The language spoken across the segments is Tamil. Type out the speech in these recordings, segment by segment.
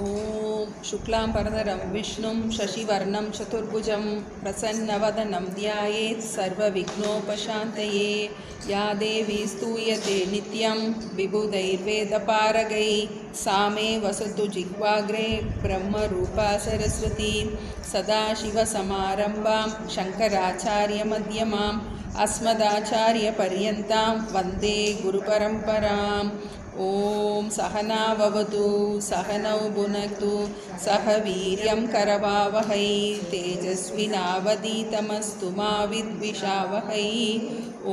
ஓம் சுக்லாம் பரதரம் விஷ்ணும் சசிவர்ணம் சதுர்புஜம் பிரசன்னவதனம் த்யாயேத் சர்வ விக்னோபசாந்தயே யா தேவி ஸ்தூயதே நித்யம் விபுதைர்வேதபாரகை சாமே வசத்து ஜிஹ்வாக்ரே பிரம்மரூபா சரஸ்வதி சதாசிவசமாரம்பாம் சங்கராச்சாரியமத்யமாம் अस्मदाचार्यपर्यन्तां वन्दे गुरुपरम्पराम्। ॐ सहनाववतु सहनौ भुनक्तु सह वीर्यं करवावहै तेजस्विनावधीतमस्तु मा विद्विषावहै।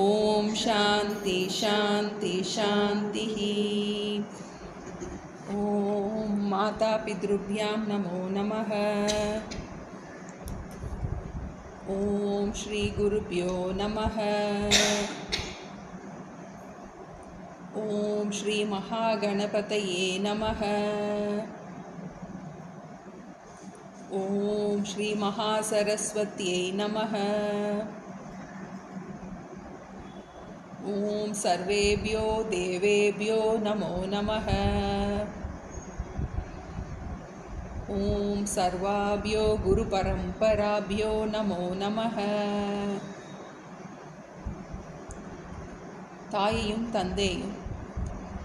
ॐ शान्ति शान्ति शान्तिः। ॐ मातापितृभ्यां नमो नमः। ओम श्री गुरुभ्यो नमः। ओम श्री महागणपतये नमः। ओम श्री महासरस्वत्यै नमः। ओम सर्वेभ्यो देवेभ्यो नमो नमः। ओम सर्वाभ्यो गुरुपरंपराभ्यो नमो नमः। தாயையும் தந்தையும்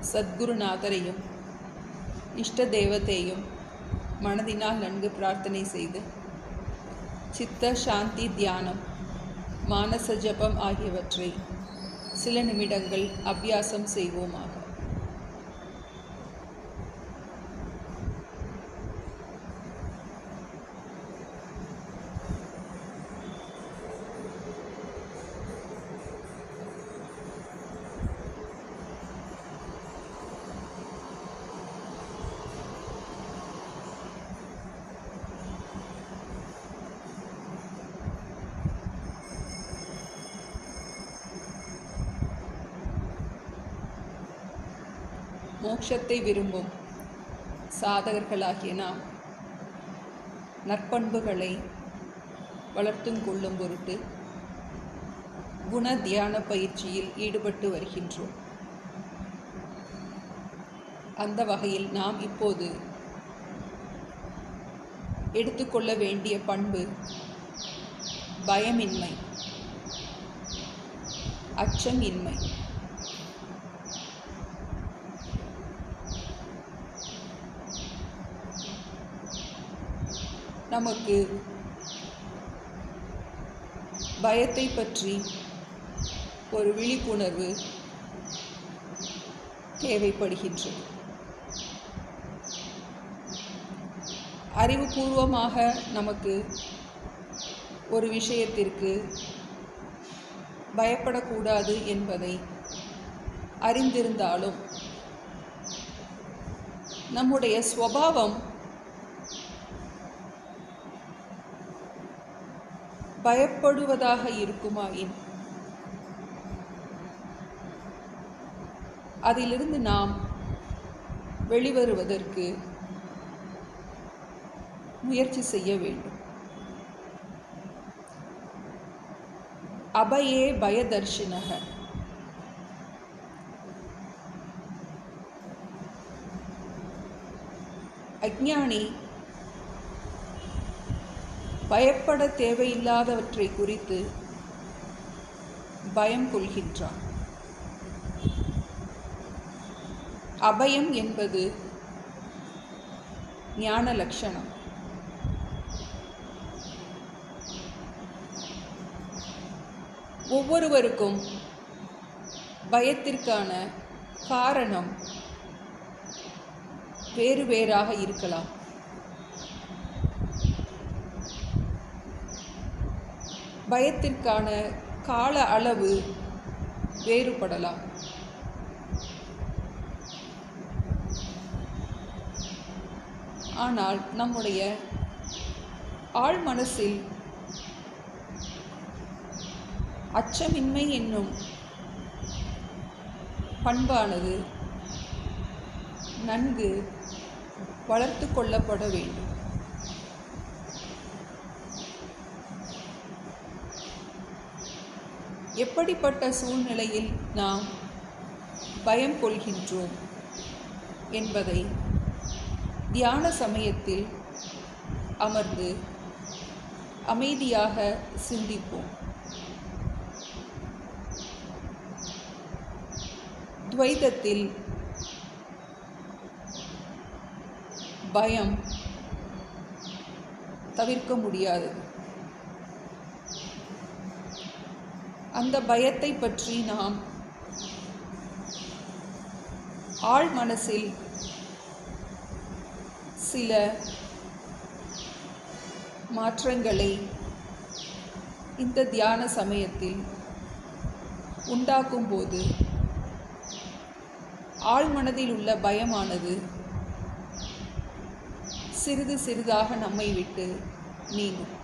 சத்குருநாதரையும் இஷ்ட தேவதையும் மனதினால் நன்கு பிரார்த்தனை செய்து சித்த சாந்தி தியானம் மானச ஜபம் ஆகியவற்றை சில நிமிடங்கள் அபியாசம் செய்வோமாக. மோட்சத்தை விரும்பும் சாதகர்களாகிய நாம் நற்பண்புகளை வளர்த்தும் கொள்ளும் பொருட்டு குண தியான பயிற்சியில் ஈடுபட்டு வருகின்றோம். அந்த வகையில் நாம் இப்போது எடுத்துக்கொள்ள வேண்டிய பண்பு பயமின்மை, அச்சம் இன்மை. நமக்கு பயத்தை பற்றி ஒரு விழிப்புணர்வு தேவைப்படுகின்றது. அறிவுபூர்வமாக நமக்கு ஒரு விஷயத்திற்கு பயப்படக்கூடாது என்பதை அறிந்திருந்தாலும் நம்முடைய ஸ்வபாவம் பயப்படுவதாக இருக்குமாயின் அதிலிருந்து நாம் வெளிவருவதற்கு முயற்சி செய்ய வேண்டும். அபயே பயதர்ஷினக. அஞ்ஞானி பயப்பட தேவையில்லாதவற்றை குறித்து பயம் கொள்கின்றான். அபயம் என்பது ஞான லட்சணம். ஒவ்வொருவருக்கும் பயத்திற்கான காரணம் வேறு வேறாக இருக்கலாம். பயத்திற்கான கால அளவு வேறுபடலாம். ஆனால் நம்முடைய ஆழ் மனசில் அச்சமின்மை என்னும் பண்பானது நன்கு வளர்த்து கொள்ளப்பட வேண்டும். எப்படிப்பட்ட சூழ்நிலையில் நாம் பயம் கொள்கின்றோம் என்பதை தியான சமயத்தில் அமர்ந்து அமைதியாக சிந்திப்போம். துவைதத்தில் பயம் தவிர்க்க முடியாதது. அந்த பயத்தை பற்றி நாம் ஆழ் மனசில் சில மாற்றங்களை இந்த தியான சமயத்தில் உண்டாக்கும்போது ஆழ்மனதில் உள்ள பயமானது சிறிது சிறிதாக நம்மை விட்டு நீங்கும்.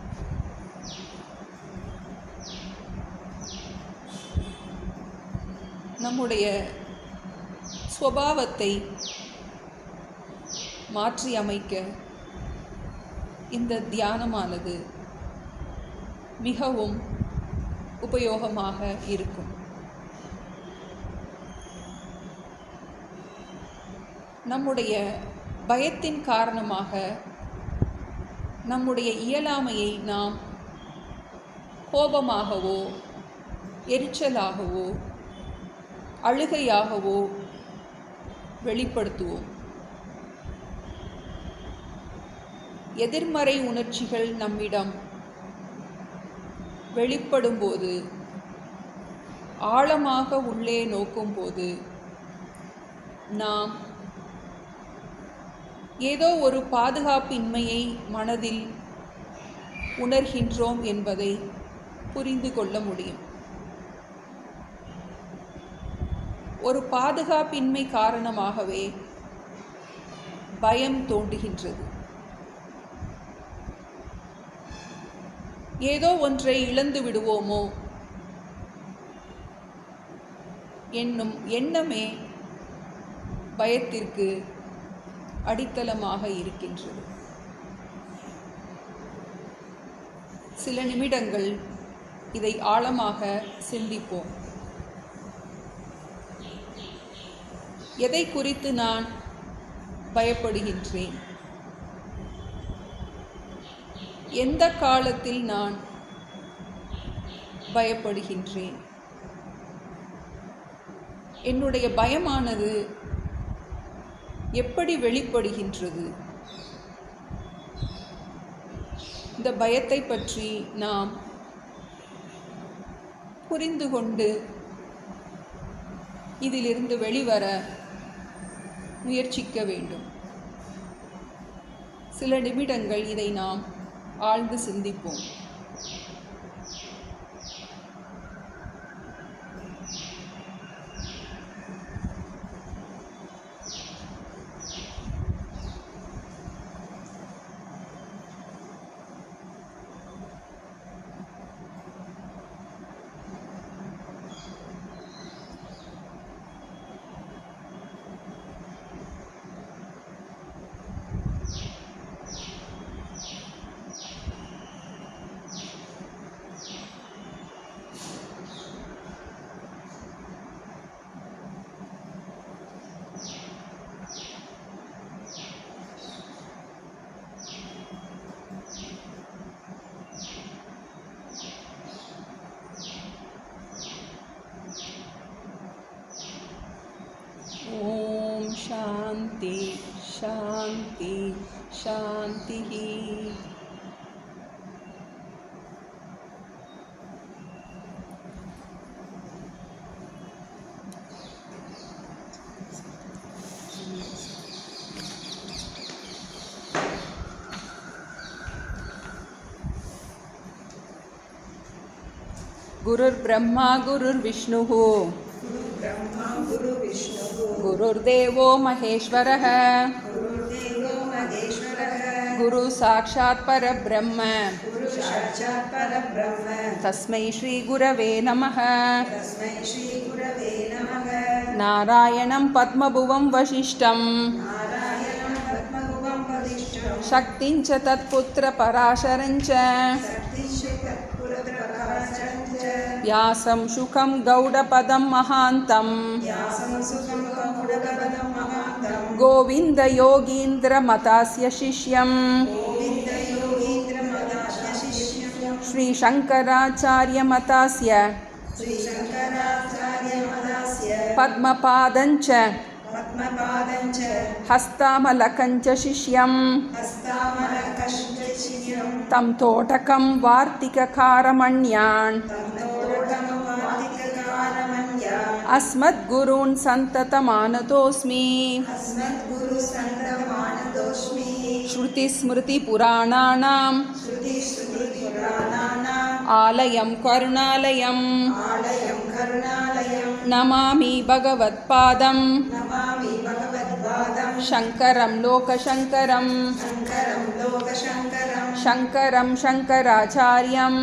நம்முடைய சுபாவத்தை மாற்றி அமைக்க இந்த தியானமானது மிகவும் உபயோகமாக இருக்கும். நம்முடைய பயத்தின் காரணமாக நம்முடைய இயலாமையை நாம் கோபமாகவோ எரிச்சலாகவோ அழுகையாகவோ வெளிப்படுத்துவோம். எதிர்மறை உணர்ச்சிகள் நம்மிடம் வெளிப்படும்போது ஆழமாக உள்ளே நோக்கும்போது நாம் ஏதோ ஒரு பாதுகாப்பின்மையை மனதில் உணர்கின்றோம் என்பதை புரிந்து கொள்ள முடியும். ஒரு பாதுகாப்பின்மை காரணமாகவே பயம் தோன்றுகின்றது. ஏதோ ஒன்றை இழந்து விடுவோமோ என்னும் எண்ணமே பயத்திற்கு அடித்தளமாக இருக்கின்றது. சில நிமிடங்கள் இதை ஆழமாக சிந்திப்போம். எதை குறித்து நான் பயப்படுகின்றேன்? எந்த காலத்தில் நான் பயப்படுகின்றேன்? என்னுடைய பயமானது எப்படி வெளிப்படுகின்றது? இந்த பயத்தை பற்றி நாம் புரிந்து கொண்டு இதிலிருந்து வெளிவர முயற்சிக்க வேண்டும். சில நிமிடங்கள் இதை நாம் ஆழ்ந்து சிந்திப்போம். ஓம் சாந்தி சாந்தி சாந்தி. குருர் பிரம்மா குருர் விஷ்ணுः गुरुर्देवो महेश्वरः गुरु साक्षात् परब्रह्म तस्मै श्री गुरवे नमः. नारायणं पद्मभुवं वसिष्ठं शक्तिं च तत्पुत्रपराशरं च व्यासं शुकं गौडपदं महान्तं गोविन्द योगीन्द्र मतास्य शिष्यं श्री शंकराचार्य मतास्य पद्मपादञ्च हस्तामलकञ्च शिष्यं तं तोटकं वार्तिककारमण्यान् अस्मद्गुरून् सन्ततमानतोऽस्मि श्रुतिस्मृतिपुराणानाम् आलयं करुणालयं नमामि भगवत्पादं शङ्करं लोकशङ्करं शङ्करं शङ्कराचार्यं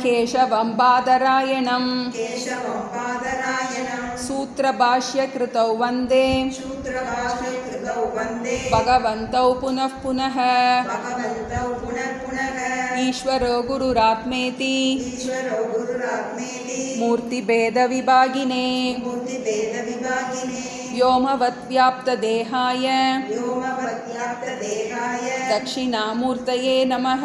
केशवं बादरायणं सूत्रभाष्यकृतौ वन्दे भगवन्तौ पुनः पुनः ईश्वरो गुरुरात्मेति मूर्तिभेदविभागिने व्योमवद्व्याप्तदेहाय दक्षिणामूर्तये नमः।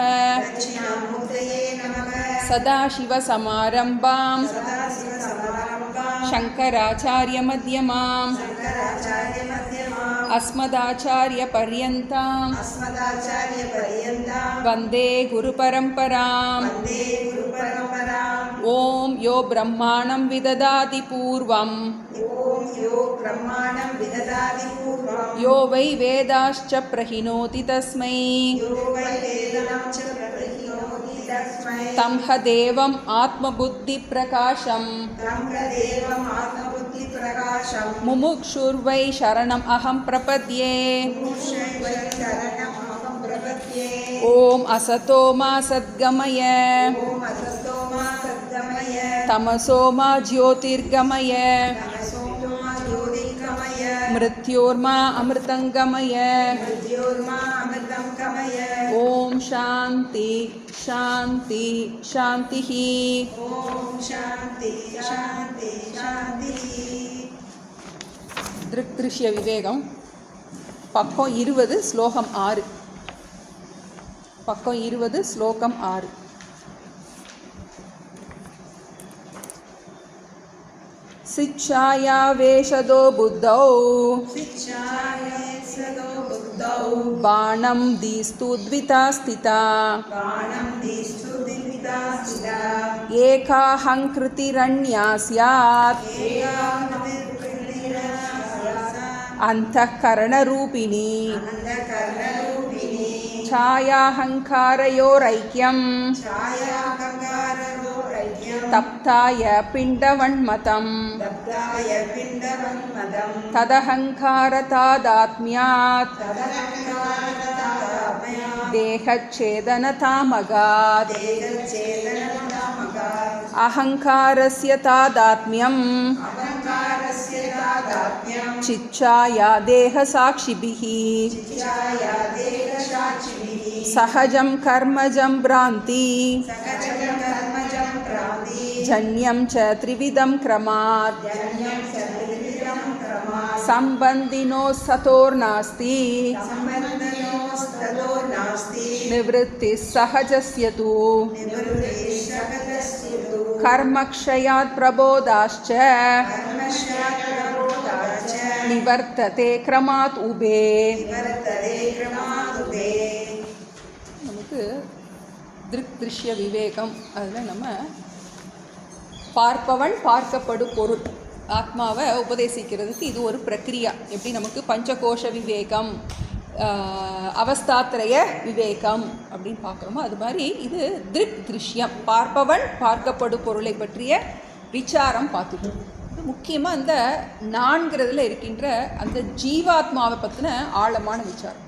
सदाशिवसमारम्भां शङ्कराचार्यमध्यमाम् अस्मदाचार्यपर्यन्तां वन्दे गुरुपरम्पराम्। ॐ यो ब्रह्माणं विददाति पूर्वं यो वै वेदाश्च प्रहिणोति तस्मै तं ह देवम् आत्मबुद्धिप्रकाशं मुमुक्षुर्वै शरणम् अहं प्रपद्ये। ॐ असतो मा सद्गमय तमसो मा ज्योतिर्गमय मृत्योर्मा अमृतंगमय। ओम शांति शांति शांति। दृक्दृश्य विवेकम पक्कम 20 श्लोकम 6 पक्कम 20 श्लोकम 6 शिक्षाया वेशदो बुद्धौ बाणं दीस्तु द्विता स्थिता एकाहंकृतिरन्या स्यात् अंतःकरणरूपिणी छायाहंकारयोरैक्यं तप्ताय पिण्डवन्मतं तदहंकारतादात्म्यात् देहच्छेदनतामगात् अहंकारस्य तादात्म्यं चिच्छाया देहसाक्षिभिः सहजं कर्मजं भ्रान्ति जन्यं च त्रिविधं क्रमात् सम्बन्धिनो सतोर्नास्ति निवृत्तिः सहजस्य तु कर्मक्षयात् प्रबोधाश्च निवर्तते क्रमात् उभे। நமக்கு திருஷ்ய விவேகம் அதில் நம்ம பார்ப்பவன் பார்க்கப்படு பொருள் ஆத்மாவை உபதேசிக்கிறதுக்கு இது ஒரு பிரக்ரியா. எப்படி நமக்கு பஞ்சகோஷ விவேகம் அவஸ்தாத்ரய விவேகம் அப்படின்னு பார்க்குறோமோ அது மாதிரி இது திருஷ்யம் பார்ப்பவன் பார்க்கப்படு பொருளை பற்றிய விசாரம் பார்த்துட்டு இது முக்கியமாக அந்த நான்கிறதுல இருக்கின்ற அந்த ஜீவாத்மாவை பற்றின ஆழமான விசாரம்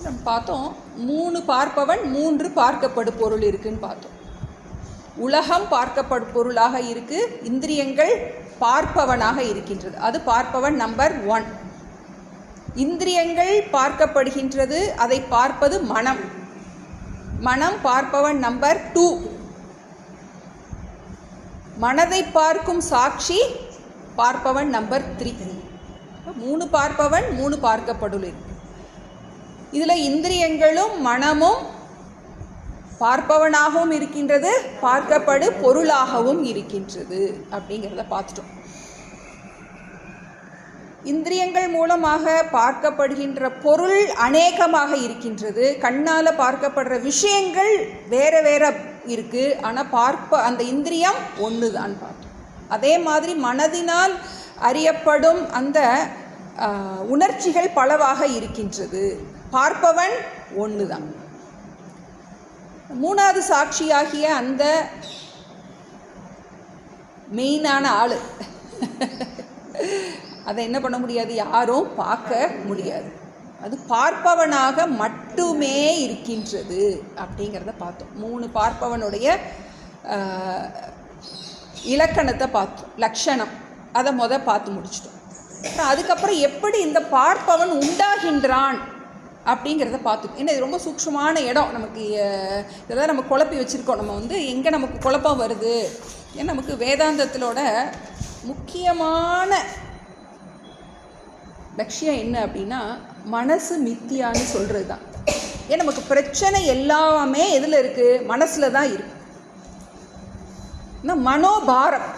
நம்ம பார்த்தோம். 3 பார்ப்பவன் 3 பார்க்கப்படு பொருள் இருக்குன்னு பார்த்தோம். உலகம் பார்க்கப்படு பொருளாக இருக்கு, இந்திரியங்கள் பார்ப்பவனாக இருக்கின்றது. அது பார்ப்பவன் நம்பர் 1. இந்திரியங்கள் பார்க்கப்படுகின்றது, அதை பார்ப்பது மனம். மனம் பார்ப்பவன் நம்பர் 2. மனதை பார்க்கும் சாட்சி பார்ப்பவன் நம்பர் 3. 3 பார்ப்பவன் 3 பார்க்கப்பொருள் இருக்கு. இதில் இந்திரியங்களும் மனமும் பார்ப்பவனாகவும் இருக்கின்றது, பார்க்கப்படு பொருளாகவும் இருக்கின்றது அப்படிங்கிறத பார்த்துட்டோம். இந்திரியங்கள் மூலமாக பார்க்கப்படுகின்ற பொருள் அநேகமாக இருக்கின்றது. கண்ணால் பார்க்கப்படுற விஷயங்கள் வேற வேற இருக்குது. ஆனால் அந்த இந்திரியம் ஒன்று தான் பார்த்தோம். அதே மாதிரி மனதினால் அறியப்படும் அந்த உணர்ச்சிகள் பலவாக இருக்கின்றது. பார்ப்பவன் ஒன்று தான். 3வது சாட்சியாகிய அந்த மெயினான ஆள் அதை என்ன பண்ண முடியாது, யாரும் பார்க்க முடியாது. அது பார்ப்பவனாக மட்டுமே இருக்கின்றது அப்படிங்கிறத பார்த்தோம். 3 பார்ப்பவனுடைய இலக்கணத்தை பார்த்தோம், லட்சணம் அதை பார்த்து முடிச்சிட்டோம். அதுக்கப்புறம் எப்படி இந்த பார்ப்பவன் உண்டாகின்றான் அப்படிங்கிறத பார்த்தோம். ஏன்னா இது ரொம்ப சூக்ஷ்மமான இடம். நமக்கு இதெல்லாம் நம்ம குழப்பி வச்சுருக்கோம். நம்ம எங்கே நமக்கு குழப்பம் வருது, ஏன்னா நமக்கு வேதாந்தத்திலோட முக்கியமான லட்சியம் என்ன அப்படின்னா மனசு மித்தியான்னு சொல்கிறது தான். ஏன் நமக்கு பிரச்சனை எல்லாமே எதில் இருக்குது, மனசில் தான் இருக்குது. மனோபாரம்.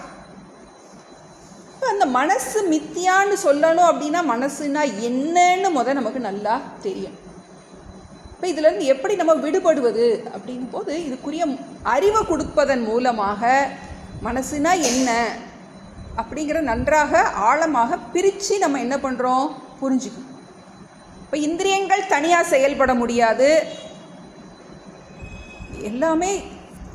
அந்த மனசு மித்தியான்னு சொல்லணும் அப்படின்னா மனசுனா என்னன்னு நமக்கு நல்லா தெரியும். இப்போ இதுலேருந்து எப்படி நம்ம விடுபடுவது அப்படின் போது இதுக்குரிய அறிவை கொடுப்பதன் மூலமாக மனசுனா என்ன அப்படிங்கிற நன்றாக ஆழமாக பிரித்து நம்ம என்ன பண்ணுறோம், புரிஞ்சுக்கணும். இப்போ இந்திரியங்கள் தனியாக செயல்பட முடியாது. எல்லாமே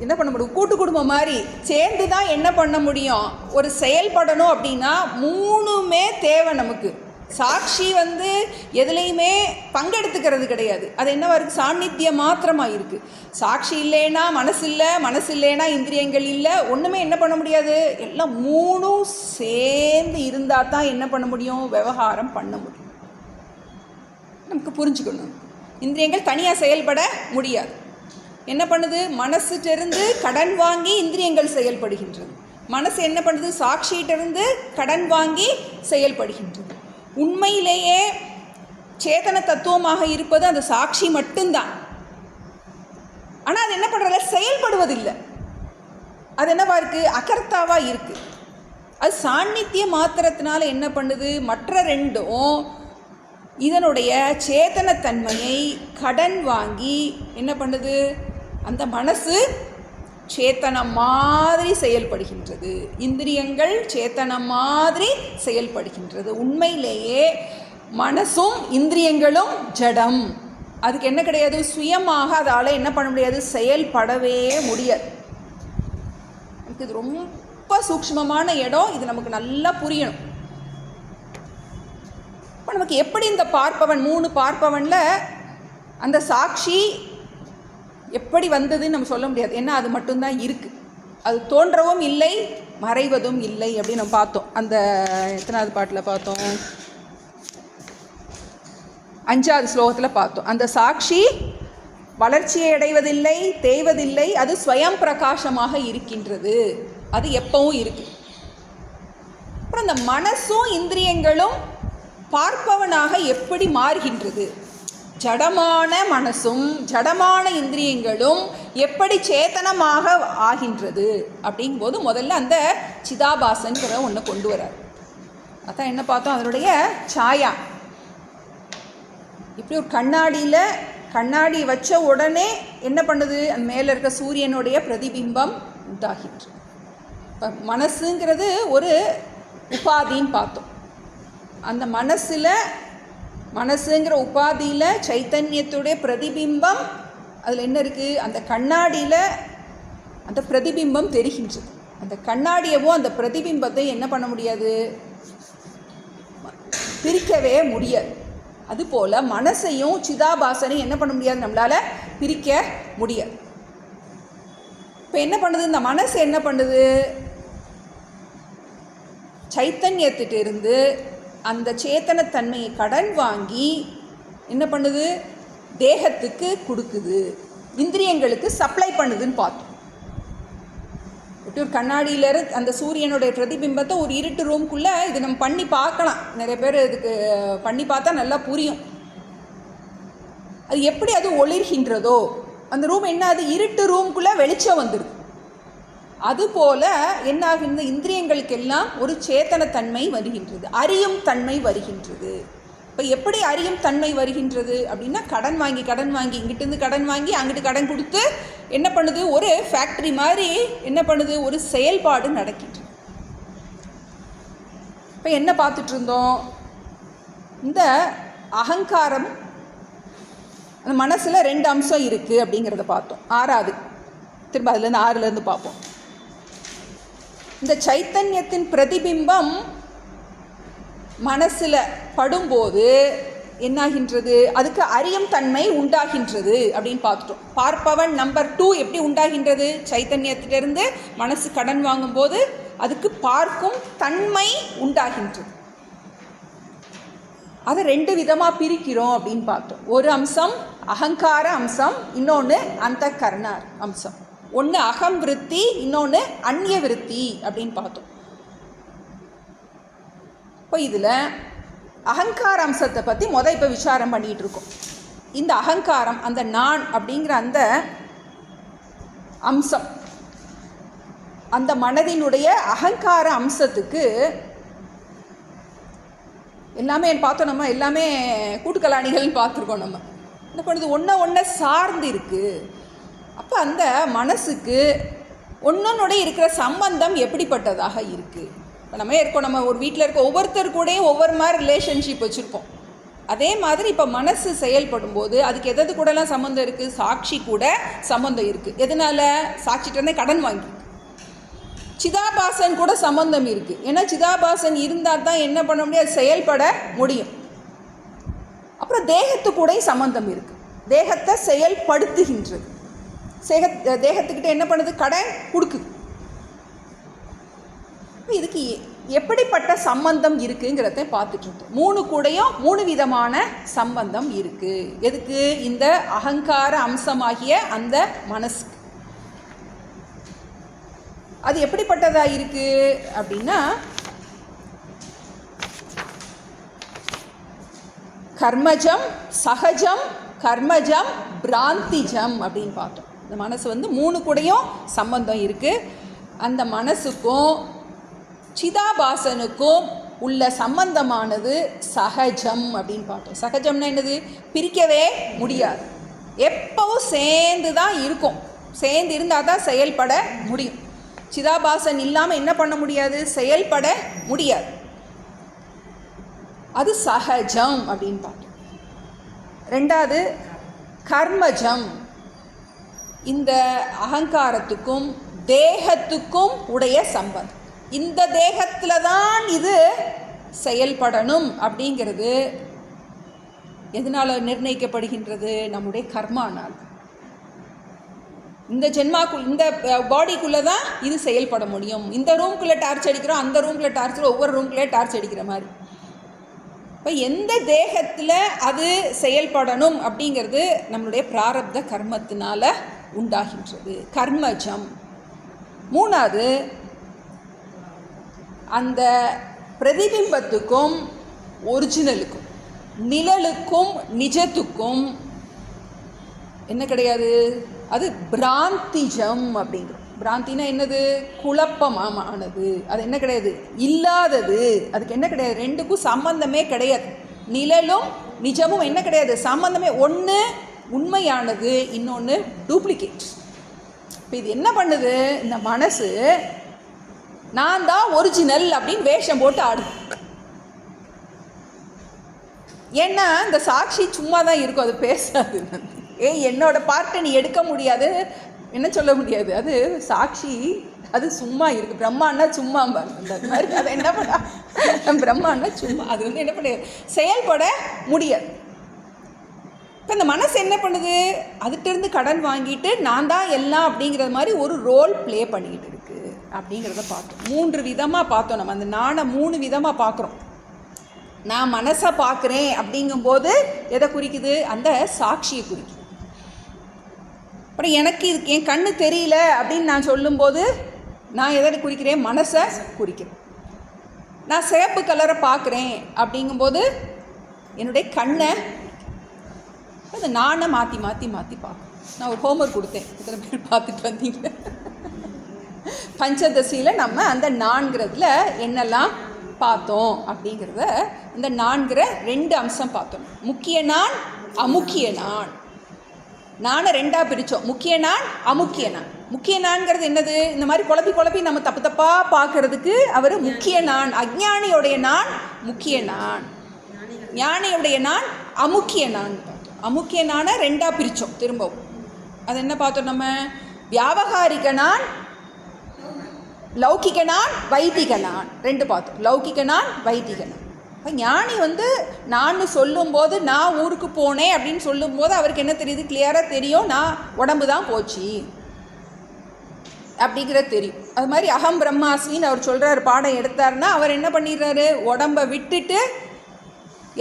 என்ன பண்ண முடியும், கூட்டு குடும்பம் மாதிரி சேர்ந்து தான் என்ன பண்ண முடியும், ஒரு செயல்படணும் அப்படின்னா 3மே தேவை நமக்கு. சாட்சி எதுலேயுமே பங்கெடுத்துக்கிறது கிடையாது. அது என்னவா இருக்குது, சாநித்தியம் மாத்திரமாக இருக்குது. சாட்சி இல்லைன்னா மனசு இல்லை, மனசு இல்லைன்னா இந்திரியங்கள் இல்லை, ஒன்றுமே என்ன பண்ண முடியாது. எல்லாம் 3ம் சேர்ந்து இருந்தால் தான் என்ன பண்ண முடியும், விவகாரம் பண்ண முடியும். நமக்கு புரிஞ்சுக்கணும், இந்திரியங்கள் தனியாக செயல்பட முடியாது. என்ன பண்ணுது, மனசுகிட்டேருந்து கடன் வாங்கி இந்திரியங்கள் செயல்படுகின்றது. மனசு என்ன பண்ணுது, சாட்சியிட்டிருந்து கடன் வாங்கி செயல்படுகின்றது. உண்மையிலேயே சேதன தத்துவமாக இருப்பது அந்த சாட்சி மட்டும்தான். ஆனால் அது என்ன பண்ணுறதில்ல, செயல்படுவதில்லை. அது என்னவா இருக்குது, அகர்த்தாவாக இருக்குது. அது சாநித்திய மாத்திரத்தினால என்ன பண்ணுது, மற்ற 2ம் இதனுடைய சேத்தனத்தன்மையை கடன் வாங்கி என்ன பண்ணுது, அந்த மனசு சேத்தனம் மாதிரி செயல்படுகின்றது, இந்திரியங்கள் சேத்தனம் மாதிரி செயல்படுகின்றது. உண்மையிலேயே மனசும் இந்திரியங்களும் ஜடம். அதுக்கு என்ன கிடையாது, சுயமாக அதால் என்ன பண்ண முடியாது, செயல்படவே முடியாது. இது ரொம்ப சூக்ஷ்மமான இடம். இது நமக்கு நல்லா புரியணும். இப்போ நமக்கு எப்படி இந்த பார்ப்பவன் 3 பார்ப்பவனில் அந்த சாட்சி எப்படி வந்ததுன்னு நம்ம சொல்ல முடியாது. ஏன்னா அது மட்டும்தான் இருக்குது. அது தோன்றவும் இல்லை, மறைவதும் இல்லை அப்படின்னு நம்ம பார்த்தோம். அந்த எத்தனாவது பாட்டில் பார்த்தோம், 5வது ஸ்லோகத்தில் பார்த்தோம். அந்த சாட்சி வளர்ச்சியை அடைவதில்லை, தேய்வதில்லை, அது ஸ்வயம் பிரகாசமாக இருக்கின்றது. அது எப்பவும் இருக்குது. அப்புறம் அந்த மனசும் இந்திரியங்களும் பார்ப்பவனாக எப்படி மாறுகின்றது, ஜடமான மனசும் ஜடமான இந்திரியங்களும் எப்படி சேத்தனமாக ஆகின்றது அப்படிங்கும்போது முதல்ல அந்த சிதாபாசன்கிற ஒன்று கொண்டு வரார். அதான் என்ன பார்த்தோம், அதனுடைய சாயா. இப்படி ஒரு கண்ணாடி வச்ச உடனே என்ன பண்ணுது, அந்த மேலே இருக்க சூரியனுடைய பிரதிபிம்பம் உண்டாகிற்று. இப்போ மனசுங்கிறது ஒரு உபாதின்னு பார்த்தோம். அந்த மனசுங்கிற உபாதியில் சைத்தன்யத்துடைய பிரதிபிம்பம் அதில் என்ன இருக்குது, அந்த கண்ணாடியில் அந்த பிரதிபிம்பம் தெரிகின்றது. அந்த கண்ணாடியவோ அந்த பிரதிபிம்பத்தை என்ன பண்ண முடியாது, பிரிக்கவே முடியாது. அதுபோல் மனசையும் சிதாபாசனையும் என்ன பண்ண முடியாது, நம்மளால் பிரிக்க முடியாது. இப்போ என்ன பண்ணுது, இந்த மனசு என்ன பண்ணுது, சைத்தன்யத்திட்டிருந்து அந்த சேத்தனத்தன்மையை கடன் வாங்கி என்ன பண்ணுது, தேகத்துக்கு கொடுக்குது, இந்திரியங்களுக்கு சப்ளை பண்ணுதுன்னு பார்த்தோம். அப்படி ஒரு கண்ணாடியில அந்த சூரியனுடைய பிரதிபிம்பத்தை ஒரு இருட்டு ரூம்குள்ளே இது நம்ம பண்ணி பார்க்கலாம். நிறைய பேர் இதுக்கு பண்ணி பார்த்தா நல்லா புரியும். அது எப்படி அது ஒளிர்கின்றதோ அந்த ரூம் என்ன, அது இருட்டு ரூம்குள்ளே வெளிச்சம் வந்துடுது. அதுபோல் என்னாகின்ற இந்திரியங்களுக்கெல்லாம் ஒரு சேத்தனத்தன்மை வருகின்றது, அறியும் தன்மை வருகின்றது. இப்போ எப்படி அறியும் தன்மை வருகின்றது அப்படின்னா, கடன் வாங்கி இங்கிட்டிருந்து கடன் வாங்கி அங்கிட்டு கடன் கொடுத்து என்ன பண்ணுது, ஒரு ஃபேக்ட்ரி மாதிரி என்ன பண்ணுது, ஒரு செயல்பாடு நடக்கிட்டு. இப்போ என்ன பார்த்துட்டு இருந்தோம், இந்த அகங்காரம் அந்த மனசில் 2 அம்சம் இருக்குது அப்படிங்கிறத பார்த்தோம். 6வது திரும்ப அதுலேருந்து 6லேருந்து பார்ப்போம். இந்த சைத்தன்யத்தின் பிரதிபிம்பம் மனசில் படும்போது என்னாகின்றது, அதுக்கு அறியும் தன்மை உண்டாகின்றது அப்படின்னு பார்த்துட்டோம். பார்ப்பவன் நம்பர் 2 எப்படி உண்டாகின்றது, சைத்தன்யத்திலிருந்து மனசு கடன் வாங்கும்போது அதுக்கு பார்க்கும் தன்மை உண்டாகின்றது. அதை 2 விதமாக பிரிக்கிறோம் அப்படின்னு பார்த்தோம். ஒரு அம்சம் அகங்கார அம்சம், இன்னொன்று அந்த கர்ணார் அம்சம். ஒன்று அகம் விருத்தி, இன்னொன்று அந்நிய விருத்தி அப்படின்னு பார்த்தோம். இப்போ இதில் அகங்கார அம்சத்தை பற்றி இப்போ விசாரம் பண்ணிகிட்டு இருக்கோம். இந்த அகங்காரம், அந்த நான் அப்படிங்கிற அந்த அம்சம், அந்த மனதினுடைய அகங்கார அம்சத்துக்கு எல்லாமே பார்த்தோம். நம்ம எல்லாமே கூட்டுக்கலாணிகள்னு பார்த்துருக்கோம். நம்ம என்ன பண்ணுறது, ஒன்றை சார்ந்து இருக்குது. அப்போ அந்த மனசுக்கு ஒன்னொன்னுடைய இருக்கிற சம்பந்தம் எப்படிப்பட்டதாக இருக்குது. இப்போ நம்ம ஒரு வீட்டில் இருக்க ஒவ்வொருத்தர் கூடயும் ஒவ்வொரு மாதிரி ரிலேஷன்ஷிப் வச்சுருப்போம். அதே மாதிரி இப்போ மனசு செயல்படும் போது அதுக்கு எது கூடலாம் சம்மந்தம் இருக்குது, சாட்சி கூட சம்மந்தம் இருக்குது. எதனால, சாட்சிட்டே கடன் வாங்கி. சிதாபாசன் கூட சம்பந்தம் இருக்குது. ஏன்னா சிதாபாசன் இருந்தால் தான் என்ன பண்ண முடியாது, செயல்பட முடியும். அப்புறம் தேகத்து கூட சம்பந்தம் இருக்குது. தேகத்தை செயல்படுத்துகின்றது. தேகத்துக்கிட்ட என்ன பண்ணுது, கடன் கொடுக்குது. இதுக்கு எப்படிப்பட்ட சம்பந்தம் இருக்குங்கிறத பார்த்துட்டு இருக்கோம். 3 கூடையும் 3 விதமான சம்பந்தம் இருக்குது. எதுக்கு, இந்த அகங்கார அம்சமாகிய அந்த மனசுக்கு. அது எப்படிப்பட்டதாக இருக்குது அப்படின்னா, கர்மஜம், சகஜம், கர்மஜம், பிராந்திஜம் அப்படின்னு பார்த்தோம். இந்த மனசு 3 கூடையும் சம்பந்தம் இருக்குது. அந்த மனசுக்கும் சிதாபாசனுக்கும் உள்ள சம்பந்தமானது சகஜம் அப்படின்னு பார்த்தோம். சகஜம்னா என்னது, பிரிக்கவே முடியாது, எப்பவும் சேர்ந்து தான் இருக்கும். சேர்ந்து இருந்தால் தான் செயல்பட முடியும். சிதாபாசன் இல்லாமல் என்ன பண்ண முடியாது, செயல்பட முடியாது. அது சகஜம் அப்படின்னு பார்த்தோம். 2வது கர்மஜம். இந்த அகங்காரத்துக்கும் தேகத்துக்கும் உடைய சம்பந்தம். இந்த தேகத்தில் தான் இது செயல்படணும் அப்படிங்கிறது எதனால் நிர்ணயிக்கப்படுகின்றது, நம்முடைய கர்மானால். இந்த ஜென்மாக்குள், இந்த பாடிக்குள்ளே தான் இது செயல்பட முடியும். இந்த ரூம்குள்ளே டார்ச் அடிக்கிறோம், அந்த ரூம்குள்ளே டார்ச், ஒவ்வொரு ரூம்குள்ளே டார்ச் அடிக்கிற மாதிரி. இப்போ எந்த தேகத்தில் அது செயல்படணும் அப்படிங்கிறது நம்மளுடைய பிராரப்த கர்மத்தினால உண்டாகின்றது, கர்மஜம். 3வது அந்த பிரதிபிம்பத்துக்கும் ஒரிஜினலுக்கும் நிழலுக்கும் நிஜத்துக்கும் என்ன கிடையாது, அது பிராந்திஜம் அப்படிங்கிறோம். பிராந்தினா என்னது, குழப்பமானது. அது என்ன கிடையாது, இல்லாதது. அதுக்கு என்ன கிடையாது, 2க்கும் சம்பந்தமே கிடையாது. நிழலும் நிஜமும் என்ன கிடையாது, சம்பந்தமே. ஒன்று உண்மையானது, இன்னொன்று டூப்ளிகேட். இப்போ இது என்ன பண்ணுது, இந்த மனசு நான் தான் ஒரிஜினல் அப்படின்னு வேஷம் போட்டு ஆடுது. ஏன்னா இந்த சாட்சி சும்மா தான் இருக்கும், அது பேசாது. என்னோட பார்ட்டை நீ எடுக்க முடியாது, என்ன சொல்ல முடியாது, அது சாட்சி, அது சும்மா இருக்குது. பிரம்மான்னா சும்மா அந்த மாதிரி. அதை என்ன பண்ண, பிரம்மான்னா சும்மா, அது என்ன பண்ண செயல்பட முடியாது. இப்போ இந்த மனசு என்ன பண்ணுது, அதுகிட்டருந்து கடன் வாங்கிட்டு நான் தான் எல்லாம் அப்படிங்கிற மாதிரி ஒரு ரோல் ப்ளே பண்ணிக்கிட்டு இருக்குது அப்படிங்கிறத பார்த்தோம். 3 விதமாக பார்த்தோம். நம்ம அந்த நானை 3 விதமாக பார்க்குறோம். நான் மனசை பார்க்குறேன் அப்படிங்கும்போது எதை குறிக்குது, அந்த சாட்சியை குறிக்குது. அப்புறம் எனக்கு இது என் கண்ணு தெரியல அப்படின்னு நான் சொல்லும்போது நான் எதை குறிக்கிறேன்? மனசை குறிக்கிறேன். நான் சிவப்பு கலரை பார்க்குறேன் அப்படிங்கும்போது என்னுடைய கண்ணை அது நானை மாற்றி மாற்றி மாற்றி பார்க்கணும். நான் ஒரு ஹோம்ஒர்க் கொடுத்தேன், இத்தனை பேர் பார்த்துட்டு வந்தீங்க. பஞ்சதசியில் நம்ம அந்த நான்கிறதுல என்னெல்லாம் பார்த்தோம் அப்படிங்கிறத, இந்த நான்கிற 2 அம்சம் பார்த்தோம். முக்கிய நான், அமுக்கிய நான். நானை 2ஆக பிரித்தோம், முக்கிய நான், அமுக்கிய நான். முக்கிய நான்கிறது என்னது? இந்த மாதிரி குழப்பி நம்ம தப்பாக பார்க்கறதுக்கு அவர் முக்கிய நான். அஞ்ஞானியோடைய நான் முக்கிய நான், ஞானியுடைய நான் அமுக்கிய நான் பார்த்தோம். அமுக்கிய நானை 2ஆக பிரித்தோம். திரும்பவும் அது என்ன பார்த்தோம் நம்ம? வியாபகாரிக நான், லௌகிக நான், வைதிக நான் 2 பார்த்தோம். லௌகிக நான், வைதிக நான். இப்போ ஞானி நான் சொல்லும்போது, நான் ஊருக்கு போனேன் அப்படின்னு சொல்லும்போது அவருக்கு என்ன தெரியுது? கிளியராக தெரியும், நான் உடம்பு தான் போச்சு அப்படிங்கிறது தெரியும். அது மாதிரி அகம் பிரம்மாஸ்மின்னு அவர் சொல்கிறார், பாடம் எடுத்தார்னா அவர் என்ன பண்ணிடுறாரு? உடம்பை விட்டுட்டு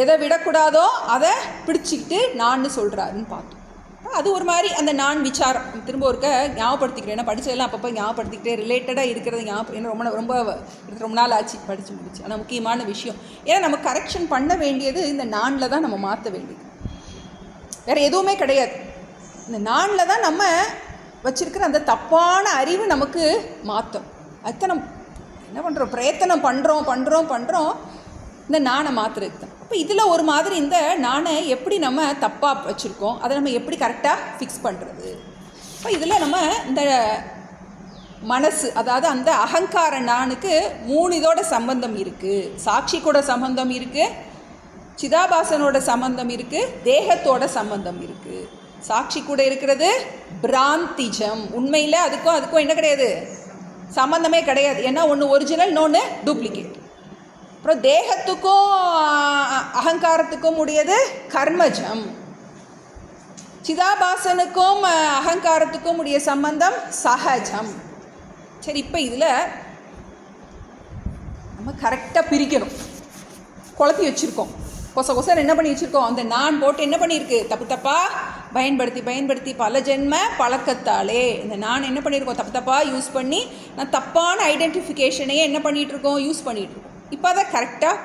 எதை விடக்கூடாதோ அதை பிடிச்சிக்கிட்டு நான் சொல்கிறாருன்னு பார்த்தோம். அது ஒரு மாதிரி அந்த நான் விசாரம் திரும்ப ஒருக்க ஞாபகப்படுத்திக்கிறேன். ஏன்னா படித்ததெல்லாம் அப்பப்போ ஞாபகப்படுத்திக்கிட்டே ரிலேட்டடாக இருக்கிறது ஏன்னா ரொம்ப நாள் ஆச்சு படித்து முடிச்சு. ஆனால் முக்கியமான விஷயம், ஏன்னா நம்ம கரெக்ஷன் பண்ண வேண்டியது இந்த நானில் தான் நம்ம மாற்ற வேண்டியது, வேறு எதுவுமே கிடையாது. இந்த நானில் தான் நம்ம வச்சுருக்கிற அந்த தப்பான அறிவு நமக்கு மாற்றும். அதுதான் நம்ம என்ன பண்ணுறோம்? பிரயத்தனம் பண்ணுறோம் இந்த நானை மாற்றுறதுக்கு தான். அப்போ இதில் ஒரு மாதிரி இந்த நானை எப்படி நம்ம தப்பாக வச்சுருக்கோம், அதை நம்ம எப்படி கரெக்டாக ஃபிக்ஸ் பண்ணுறது? இப்போ இதில் நம்ம இந்த மனசு, அதாவது அந்த அகங்கார நானுக்கு 3 இதோட சம்பந்தம் இருக்குது. சாட்சி கூட சம்பந்தம் இருக்குது, சிதாபாசனோட சம்பந்தம் இருக்குது, தேகத்தோட சம்பந்தம் இருக்குது. சாட்சி கூட இருக்கிறது பிராந்திஜம். உண்மையில் அதுக்கும் என்ன கிடையாது? சம்பந்தமே கிடையாது. ஏன்னா ஒன்று ஒரிஜினல், இன்னொன்று டூப்ளிகேட். அப்புறம் தேகத்துக்கும் அகங்காரத்துக்கும் உடையது கர்மஜம். சிதாபாசனுக்கும் அகங்காரத்துக்கும் உடைய சம்பந்தம் சகஜம். சரி, இப்போ இதில் நம்ம கரெக்டாக பிரிக்கணும். குழப்பி வச்சுருக்கோம், கொசர் என்ன பண்ணி வச்சுருக்கோம்? அந்த நான் போட்டு என்ன பண்ணியிருக்கு? தப்பாக பயன்படுத்தி பல ஜென்ம பழக்கத்தாலே இந்த நான் என்ன பண்ணியிருக்கோம்? தப்பாக யூஸ் பண்ணி நான் தப்பான ஐடென்டிஃபிகேஷனையே என்ன பண்ணிகிட்ருக்கோம்? யூஸ் பண்ணிகிட்ருக்கோம். இப்போ அதை கரெக்டாக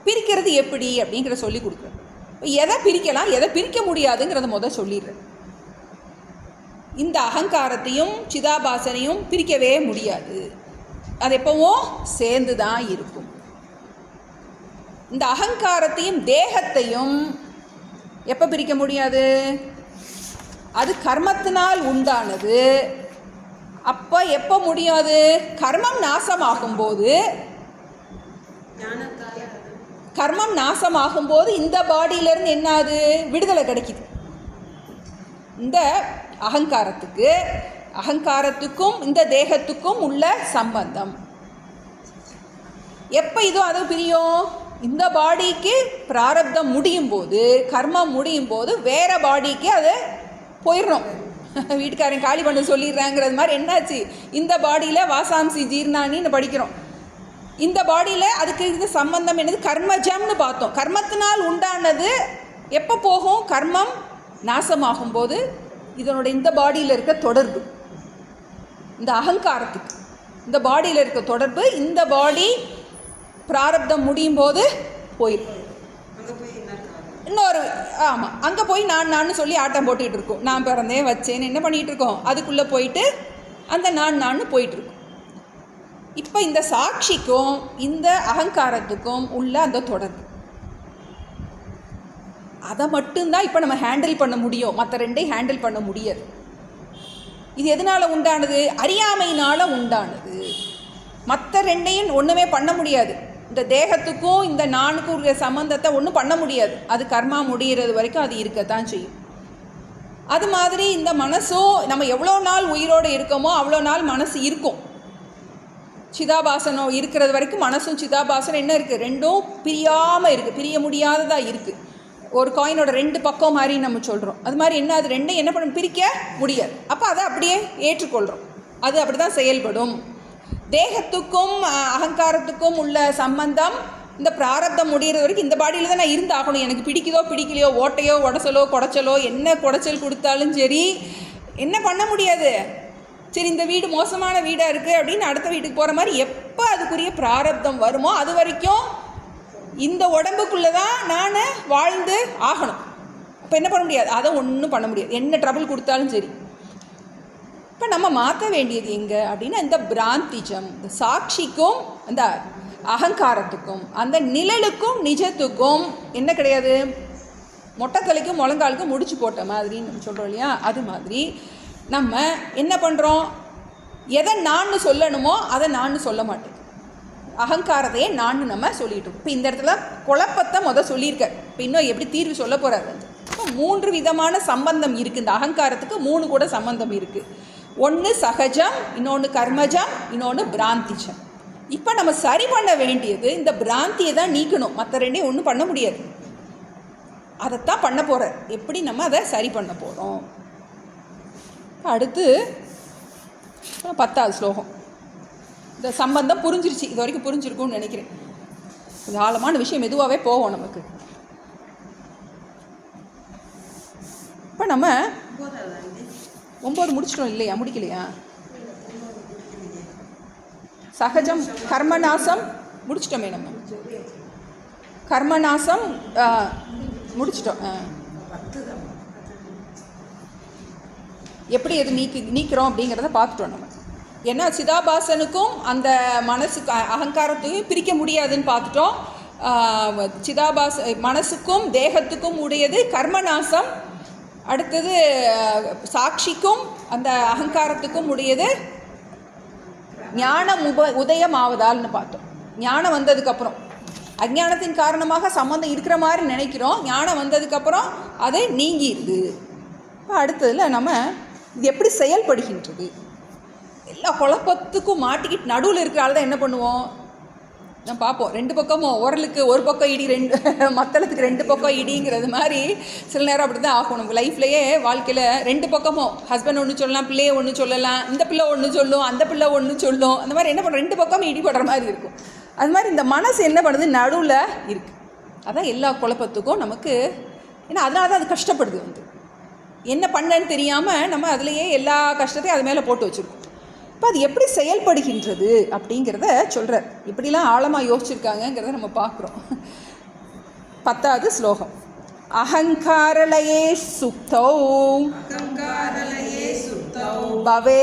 பிரிக்கிறது எப்படி அப்படிங்கிற சொல்லி கொடுக்குறேன். இப்போ எதை பிரிக்கலாம், எதை பிரிக்க முடியாதுங்கிறத சொல்லிடுறேன். இந்த அகங்காரத்தையும் சிதாபாசனையும் பிரிக்கவே முடியாது, அது எப்பவும் சேர்ந்து தான் இருக்கும். இந்த அகங்காரத்தையும் தேகத்தையும் எப்போ பிரிக்க முடியாது? அது கர்மத்தினால் உண்டானது. அப்போ எப்போ முடியாது? கர்மம் நாசமாகும்போது. கர்மம் நாசமாகும்போது இந்த பாடியிலேருந்து என்னாது? விடுதலை கிடைக்குது. இந்த அகங்காரத்துக்கும் இந்த தேகத்துக்கும் உள்ள சம்பந்தம் எப்போ இதோ அது பிரியும்? இந்த பாடிக்கு பிராரப்தம் முடியும் போது, கர்மம் முடியும் போது வேற பாடிக்கு அது போயிடணும். வீட்டுக்காரன் காலி பண்ண சொல்லிடுறாங்கிறது மாதிரி என்னாச்சு? இந்த பாடியில் வாசாம்சி ஜீர்ணானின்னு படிக்கிறோம். இந்த பாடியில் அதுக்கு இந்த சம்பந்தம் என்னது? கர்மஜம்னு பார்த்தோம். கர்மத்தினால் உண்டானது எப்போ போகும்? கர்மம் நாசமாகும்போது. இதனுடைய இந்த பாடியில் இருக்க தொடர்பு, இந்த அகங்காரத்துக்கு இந்த பாடியில் இருக்க தொடர்பு, இந்த பாடி பிராரப்தம் முடியும் போது போயிடும். இன்னொரு ஆமாம், அங்கே போய் நான் சொல்லி ஆட்டம் போட்டுக்கிட்டு இருக்கோம். நான் பிறந்தேன் வச்சேன்னு என்ன பண்ணிகிட்டு இருக்கோம்? அதுக்குள்ளே போயிட்டு அந்த நான் போயிட்டுருக்கோம். இப்போ இந்த சாட்சிக்கும் இந்த அகங்காரத்துக்கும் உள்ள அந்த தொடர்பு, அதை மட்டும்தான் இப்போ நம்ம ஹேண்டில் பண்ண முடியும். மற்ற ரெண்டையும் ஹேண்டில் பண்ண முடியாது. இது எதனால் உண்டானது? அறியாமையினால் உண்டானது. மற்ற ரெண்டையும் ஒன்றுமே பண்ண முடியாது. இந்த தேகத்துக்கும் இந்த நானுக்கும் உள்ள சம்பந்தத்தை ஒன்றும் பண்ண முடியாது. அது கர்மா முடிகிறது வரைக்கும் அது இருக்கத்தான் செய்யும். அது மாதிரி இந்த மனசும் நம்ம எவ்வளோ நாள் உயிரோடு இருக்கோமோ அவ்வளோ நாள் மனசு இருக்கும். சிதாபாசனம் இருக்கிறது வரைக்கும் மனசும் சிதாபாசனம் என்ன இருக்குது? ரெண்டும் பிரியாமல் இருக்குது, பிரிய முடியாததாக இருக்குது. ஒரு காயினோட 2 பக்கம் மாதிரி நம்ம சொல்கிறோம். அது மாதிரி என்ன, அது ரெண்டும் என்ன பண்ண பிரிக்க முடியாது. அப்போ அதை அப்படியே ஏற்றுக்கொள்கிறோம், அது அப்படி தான் செயல்படும். தேகத்துக்கும் அகங்காரத்துக்கும் உள்ள சம்பந்தம் இந்த பிராரப்தம் முடிகிற வரைக்கும் இந்த பாடியில் தான் நான் இருந்தாகணும். எனக்கு பிடிக்குதோ பிடிக்கலையோ, ஓட்டையோ உடச்சலோ குடைச்சலோ என்ன குடைச்சல் கொடுத்தாலும் சரி என்ன பண்ண முடியாது, சரி இந்த வீடு மோசமான வீடாக இருக்குது அப்படின்னு அடுத்த வீட்டுக்கு போகிற மாதிரி எப்போ அதுக்குரிய பிராரப்தம் வருமோ அது வரைக்கும் இந்த உடம்புக்குள்ளே தான் நான் வாழ்ந்து ஆகணும். அப்போ என்ன பண்ண முடியாது, அதை ஒன்றும் பண்ண முடியாது, என்ன ட்ரபிள் கொடுத்தாலும் சரி. இப்போ நம்ம மாற்ற வேண்டியது எங்கே அப்படின்னா இந்த பிராந்திஜம், இந்த சாட்சிக்கும் அந்த அகங்காரத்துக்கும் அந்த நிழலுக்கும் நிஜத்துக்கும் என்ன கிடையாது, மொட்டைத்தலைக்கும் முழங்காலுக்கும் முடிச்சு போட்ட மாதிரின்னு நம்ம சொல்கிறோம் இல்லையா, அது மாதிரி நம்ம என்ன பண்ணுறோம், எதை நான் சொல்லணுமோ அதை நான் சொல்ல மாட்டேன், அகங்காரத்தையே நான் நம்ம சொல்லிட்டோம். இப்போ இந்த இடத்துல குழப்பத்தை சொல்லியிருக்க, இப்போ இன்னும் எப்படி தீர்வு சொல்ல போகிறாரு. இப்போ 3 விதமான சம்பந்தம் இருக்குது, இந்த அகங்காரத்துக்கு 3 கூட சம்பந்தம் இருக்குது. ஒன்று சகஜம், இன்னொன்று கர்மஜம், இன்னொன்று பிராந்திஜம். இப்போ நம்ம சரி பண்ண வேண்டியது இந்த பிராந்தியை தான் நீக்கணும், மற்ற ரெண்டையும் ஒன்றும் பண்ண முடியாது. அதைத்தான் பண்ண போகிற, எப்படி நம்ம அதை சரி பண்ண போகிறோம். அடுத்து 10வது ஸ்லோகம். இந்த சம்பந்தம் புரிஞ்சிருச்சு, இது வரைக்கும் புரிஞ்சிருக்கும்னு நினைக்கிறேன். இது ஆழமான விஷயம், மெதுவாகவே போவோம் நமக்கு. இப்போ நம்ம 9 முடிச்சிட்டோம் இல்லையா, முடிக்கலையா? சகஜம் கர்மநாசம் முடிச்சிட்டோமே, நம்ம கர்மநாசம் முடிச்சிட்டோம். எப்படி எது நீக்கிறோம் அப்படிங்கிறத பார்த்துட்டோம் நம்ம. ஏன்னா சிதாபாசனுக்கும் அந்த மனசுக்கு அகங்காரத்தையும் பிரிக்க முடியாதுன்னு பார்த்துட்டோம். மனசுக்கும் தேகத்துக்கும் உடையது கர்மநாசம். அடுத்தது சாட்சிக்கும் அந்த அகங்காரத்துக்கும் உடையது ஞானம் உதயம் ஆவதால்னு பார்த்தோம். ஞானம் வந்ததுக்கப்புறம் அஞ்ஞானத்தின் காரணமாக சம்பந்தம் இருக்கிற மாதிரி நினைக்கிறோம், ஞானம் வந்ததுக்கப்புறம் அது நீங்கிடுது. இப்போ அடுத்ததில் நம்ம இது எப்படி செயல்படுகின்றது, எல்லா குழப்பத்துக்கும் மாட்டிக்கிட்டு நடுவில் இருக்கிறால தான் என்ன பண்ணுவோம், நான் பார்ப்போம் 2 பக்கமும் உரலுக்கு ஒரு பக்கம் இடி, மத்தளத்துக்கு 2 பக்கம் இடிங்கிறது மாதிரி சில நேரம் அப்படி தான் ஆகும். நம்ம லைஃப்லேயே வாழ்க்கையில் 2 பக்கமும் ஹஸ்பண்ட் ஒன்று சொல்லலாம், பிள்ளையை ஒன்று சொல்லலாம், இந்த பிள்ளை ஒன்று சொல்லும், அந்த பிள்ளை ஒன்று சொல்லும், அந்த மாதிரி என்ன பண்ணுறோம், 2 பக்கமும் இடிபடுற மாதிரி இருக்கும். அது மாதிரி இந்த மனசு என்ன பண்ணுது, நடுவில் இருக்குது. அதான் எல்லா குழப்பத்துக்கும் நமக்கு, ஏன்னா அதனால தான் அது கஷ்டப்படுது. என்ன பண்ணன்னு தெரியாமல் நம்ம அதுலேயே எல்லா கஷ்டத்தையும் அது மேலே போட்டு வச்சுருக்கோம். இப்போ அது எப்படி செயல்படுகின்றது அப்படிங்கிறத சொல்கிறார். இப்படிலாம் ஆழமாக யோசிச்சிருக்காங்கங்கிறத நம்ம பார்க்குறோம். 10வது ஸ்லோகம். அஹங்காரலயே சுப்தௌ பவே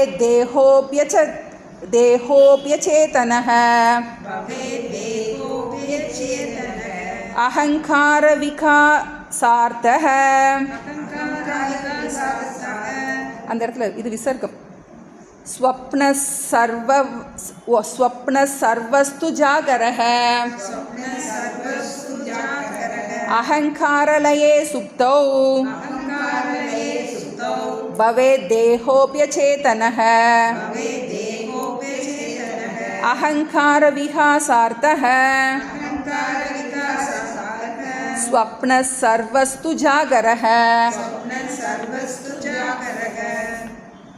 தேஹோப்யச்சேதனஹ அஹங்கார விகாசார்த்தஹ. அந்த இடத்துல இது விசர்க்கம். ஸ்வப்ன சர்வஸ்து ஜாகரஹ அஹங்காரலயே சுப்தௌ பவேத் தேஹோப்யச்சேதனஹ அஹங்கார விகாசார்த்தஹ ஸ்வப்ன சர்வஸ்து ஜாகரஹ.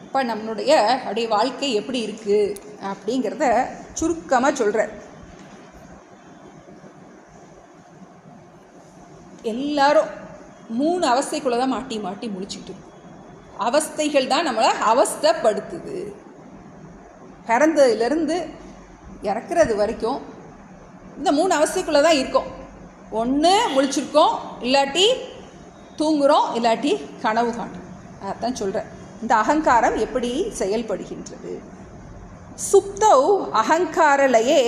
இப்போ நம்மளுடைய அப்படியே வாழ்க்கை எப்படி இருக்குது அப்படிங்கிறத சுருக்கமாக சொல்கிறார். எல்லாரும் 3 அவஸ்தைக்குள்ளே தான் மாட்டி மாட்டி முடிச்சுக்கிட்டு, அவஸ்தைகள் தான் நம்மளை அவஸ்தைப்படுத்துது. பிறந்ததுலேருந்து இறக்குறது வரைக்கும் இந்த 3 அவஸ்தைக்குள்ளே தான் இருக்கோம். ஒன்று முழிச்சிருக்கோம், இல்லாட்டி தூங்குகிறோம், இல்லாட்டி கனவு காண்றோம். அதான் சொல்கிறேன், இந்த அகங்காரம் எப்படி செயல்படுகின்றது. சுப்தௌ அகங்காரலயே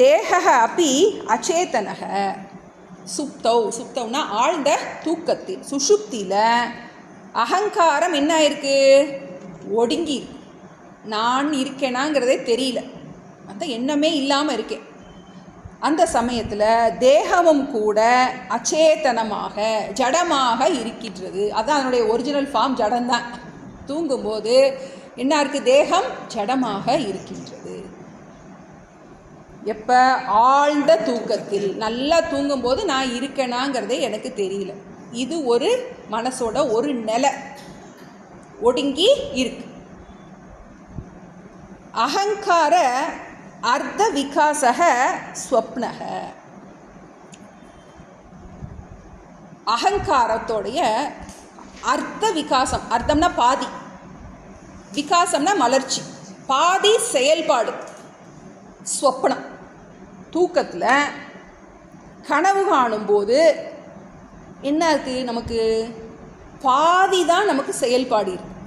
தேஹ அப்பி அச்சேதனக. சுப்தௌனா ஆழ்ந்த தூக்கத்தில், சுஷுப்தியில் அகங்காரம் என்ன ஆயிருக்கு, ஒடுங்கி. நான் இருக்கேனாங்கிறதே தெரியல, அந்த எண்ணமே இல்லாமல் இருக்கேன். அந்த சமயத்தில் தேகமும் கூட அச்சேதனமாக ஜடமாக இருக்கின்றது. அதுதான் அதனுடைய ஒரிஜினல் ஃபார்ம், ஜடம்தான். தூங்கும்போது என்ன இருக்குது, தேகம் ஜடமாக இருக்கின்றது. எப்போ, ஆழ்ந்த தூக்கத்தில். நல்லா தூங்கும்போது நான் இருக்கேனாங்கிறதே எனக்கு தெரியல. இது ஒரு மனசோட ஒரு நிலை, ஒடுங்கி இருக்கு. அகங்கார அர்த்த விகாசக ஸ்வப்னக. அகங்காரத்தோடைய அர்த்த விகாசம், அர்த்தம்னா பாதி, விகாசம்னா மலர்ச்சி, பாதி செயல்பாடு. ஸ்வப்னம் தூக்கத்தில் கனவு காணும்போது என்ன இருக்குது, நமக்கு பாதி தான் நமக்கு செயல்பாடு இருக்குது.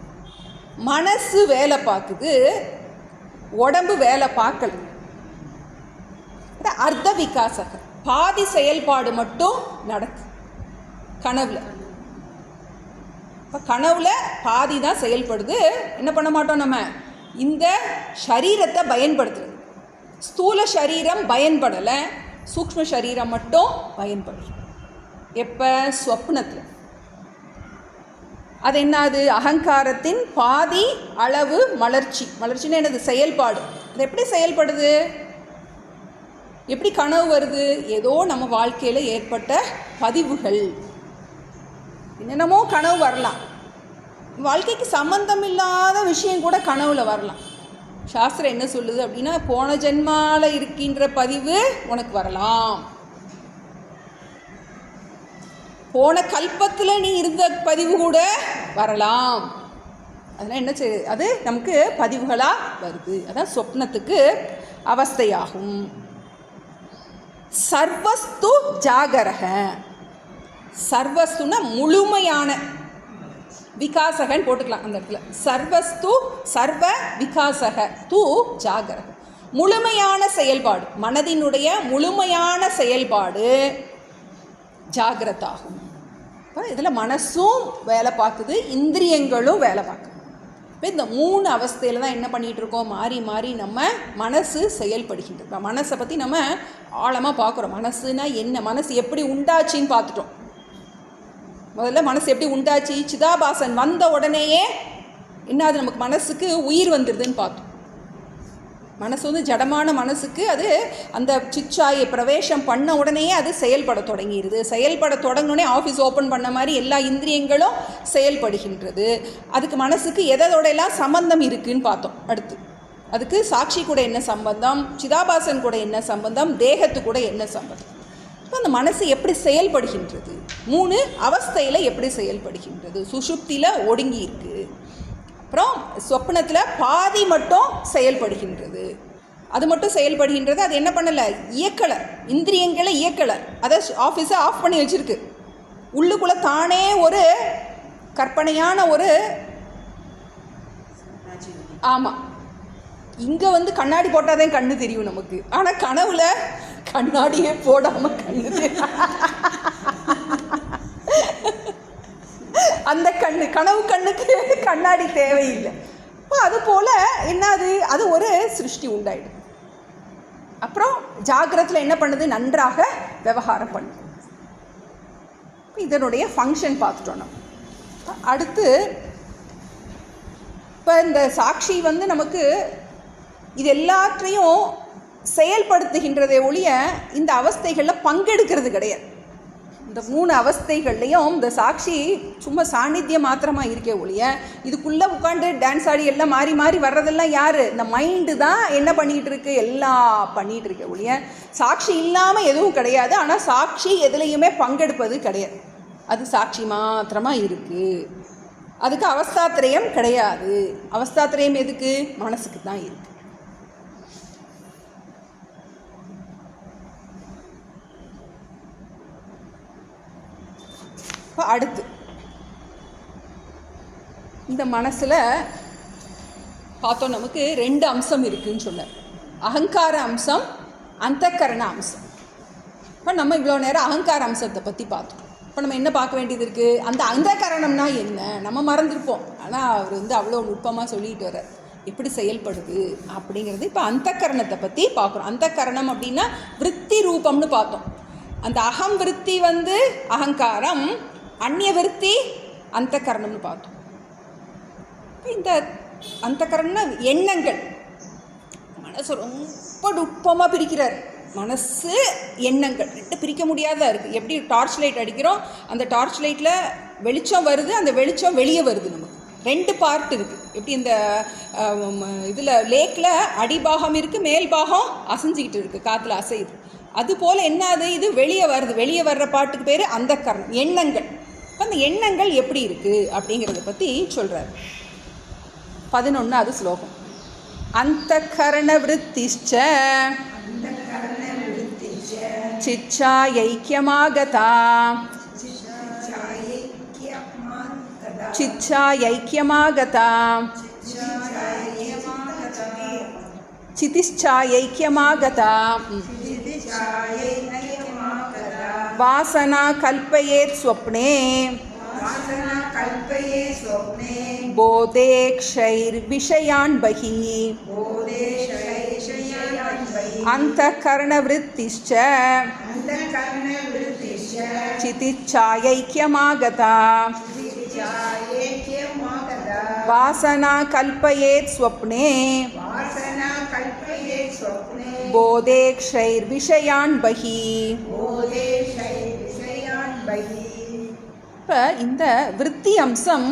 மனசு வேலை பார்க்குது, உடம்பு வேலை பார்க்கல. அர்த்த விகாசக, பாதி செயல்பாடு மட்டும் நடக்குது கனவுல. இப்போ கனவுல பாதி தான் செயல்படுது. என்ன பண்ண மாட்டோம், நம்ம இந்த சரீரத்தை பயன்படுத்துறது. ஸ்தூல சரீரம் பயன்படலை, சூக்ஷ்ம சரீரம் மட்டும் பயன்படுது. எப்போ? ஸ்வப்னத்தில். அது என்னது? அகங்காரத்தின் பாதி அளவு மலர்ச்சி. மலர்ச்சின்னா என்னது? செயல்பாடு. அது எப்படி செயல்படுது? எப்படி கனவு வருது? ஏதோ நம்ம வாழ்க்கையில் ஏற்பட்ட பதிவுகள், என்னென்னமோ கனவு வரலாம். வாழ்க்கைக்கு சம்பந்தம் இல்லாத விஷயம் கூட கனவுல வரலாம். சாஸ்திரம் என்ன சொல்லுது அப்படின்னா, போன ஜென்மால இருக்கின்ற பதிவு உனக்கு வரலாம், போன கல்பத்தில் நீ இருந்த பதிவு கூட வரலாம். அதெல்லாம் என்ன செய்யுது? அது நமக்கு பதிவுகளாக வருது. அதான் சொப்னத்துக்கு அவஸ்தையாகும். சர்வஸ்து ஜாகரக, சர்வஸ்துன்னா முழுமையான, விகாசகன் போட்டுக்கலாம் அந்த இடத்துல. சர்வஸ்து சர்வ விகாசக து ஜாகரக, முழுமையான செயல்பாடு, மனதினுடைய முழுமையான செயல்பாடு ஜாகிரதாகும். இப்போ இதில் மனசும் வேலை பார்க்குது, இந்திரியங்களும் வேலை பார்க்குது. இப்போ இந்த 3 அவஸ்தையில் தான் என்ன பண்ணிகிட்ருக்கோம், மாறி மாறி நம்ம மனசு செயல்படுகின்றது. இப்போ மனசை பற்றி நம்ம ஆழமாக பார்க்குறோம். மனசுனா என்ன, மனசு எப்படி உண்டாச்சின்னு பார்த்துட்டோம். முதல்ல மனசு எப்படி உண்டாச்சு, சிதாபாசன் வந்த உடனேயே என்ன, அது நமக்கு மனசுக்கு உயிர் வந்துடுதுன்னு பார்த்தோம். மனசு வந்து ஜடமான மனசுக்கு அது அந்த சிச்சாயை பிரவேசம் பண்ண உடனேயே அது செயல்பட தொடங்கிடுது. செயல்பட தொடங்கினோடனே ஆஃபீஸ் ஓப்பன் பண்ண மாதிரி எல்லா இந்திரியங்களும் செயல்படுகின்றது. அதுக்கு மனசுக்கு எதோடையெல்லாம் சம்பந்தம் இருக்குதுன்னு பார்த்தோம். அடுத்து அதுக்கு சாட்சி கூட என்ன சம்பந்தம், சிதாபாசன் கூட என்ன சம்பந்தம், தேகத்து கூட என்ன சம்பந்தம். இப்போ அந்த மனசு எப்படி செயல்படுகின்றது, 3 அவஸ்தையில் எப்படி செயல்படுகின்றது. சுஷுப்தியில் ஒடுங்கி இருக்குது, அப்புறம் சொப்னத்தில் பாதி மட்டும் செயல்படுகின்றது. அது மட்டும் செயல்படுகின்றது. அது என்ன பண்ணலை, இயக்கலை, இந்திரியங்களை இயக்கலை. அதை ஆஃபீஸை ஆஃப் பண்ணி வச்சுருக்கு. உள்ளுக்குள்ளே தானே ஒரு கற்பனையான ஒரு, ஆமாம், இங்கே வந்து கண்ணாடி போட்டால் தான் கண்ணு தெரியும் நமக்கு. ஆனால் கனவுல கண்ணாடியே போடாமல் கண்ணு தெரியும். அந்த கனவு கண்ணுக்கு கண்ணாடி தேவையில்லை. இப்போ அது போல் என்னது, அது ஒரு சிருஷ்டி உண்டாயிடும். அப்புறம் ஜாகிரத்தில் என்ன பண்ணுது, நன்றாக விவகாரம் பண்ணுது. இதனுடைய ஃபங்க்ஷன் பார்த்துட்டோம் நம்ம. அடுத்து இப்போ இந்த சாட்சி வந்து நமக்கு இது எல்லாற்றையும் செயல்படுத்துகின்றதை ஒழிய இந்த அவஸ்தைகளில் பங்கெடுக்கிறது கிடையாது. இந்த 3 அவஸ்தைகள்லையும் இந்த சாட்சி சும்மா சாநித்தியம் மாத்திரமாக இருக்கே ஒழிய இதுக்குள்ளே உட்காந்து டான்ஸ் ஆடி எல்லாம் மாறி மாறி வர்றதெல்லாம் யார், இந்த மைண்டு தான் என்ன பண்ணிகிட்டு இருக்கு, எல்லாம் பண்ணிகிட்டு இருக்க ஒழிய சாட்சி இல்லாமல் எதுவும் கிடையாது. ஆனால் சாட்சி எதுலேயுமே பங்கெடுப்பது கிடையாது. அது சாட்சி மாத்திரமாக இருக்குது. அதுக்கு அவஸ்தாத்திரயம் கிடையாது. அவஸ்தாத்திரயம் எதுக்கு, மனசுக்கு தான் இருக்குது. இப்போ அடுத்து இந்த மனசில் பார்த்தோம், நமக்கு 2 அம்சம் இருக்குதுன்னு சொன்னார். அகங்கார அம்சம், அந்தக்கரண அம்சம். இப்போ நம்ம இவ்வளோ நேரம் அகங்கார அம்சத்தை பற்றி பார்த்தோம். இப்போ நம்ம என்ன பார்க்க வேண்டியது இருக்குது, அந்த அந்தக்கரணம்னா என்ன, நம்ம மறந்துருப்போம். ஆனால் அவர் வந்து அவ்வளோ நுட்பமாக சொல்லிட்டு வர்றார் எப்படி செயல்படுது அப்படிங்கிறது. இப்போ அந்தக்கரணத்தை பற்றி பார்க்குறோம். அந்தக்கரணம் அப்படின்னா விருத்தி ரூபம்னு பார்த்தோம். அந்த அகம் விருத்தி வந்து அகங்காரம், அந்நிய விருத்தி அந்தக்கரணம்னு பார்த்தோம். இந்த அந்தக்கரணம்னா எண்ணங்கள். மனசு ரொம்ப நுட்பமாக பிரிக்கிறார். மனசு எண்ணங்கள் 2 பிரிக்க முடியாததாக இருக்குது. எப்படி டார்ச் லைட் அடிக்கிறோம், அந்த டார்ச் லைட்டில் வெளிச்சம் வருது, அந்த வெளிச்சம் வெளியே வருது. நமக்கு 2 பார்ட் இருக்குது. எப்படி இந்த இதில் லேக்கில் அடிபாகம் இருக்குது, மேல் பாகம் அசைஞ்சிக்கிட்டு இருக்குது, காற்றுல அசையுது. அதுபோல் என்னது, இது வெளியே வருது. வெளியே வர்ற பாட்டுக்கு பேர் அந்தக்கரணம், எண்ணங்கள். இப்போ அந்த எண்ணங்கள் எப்படி இருக்குது அப்படிங்கிறத பற்றி சொல்கிறார். 11வது ஸ்லோகம். அந்தகரணவிருத்திஷ்ச சிச்சாயைக்யமாகதா சிச்சாயைக்யமாகதா சிதிஷ்சாயைக்யமாகதா வாசனா கல்பயேத் ஸ்வப்னே போதேக்ஷைர்விஷயான் பஹி அந்தகரணவிருத்திஷ்ச சிதிச்சாயைக்யமாகதா வாசனா கல்பயேத் ஸ்வப்னே போதேக்ஷைர்விஷயான் பஹி. இப்போ இந்த விருத்தி அம்சம்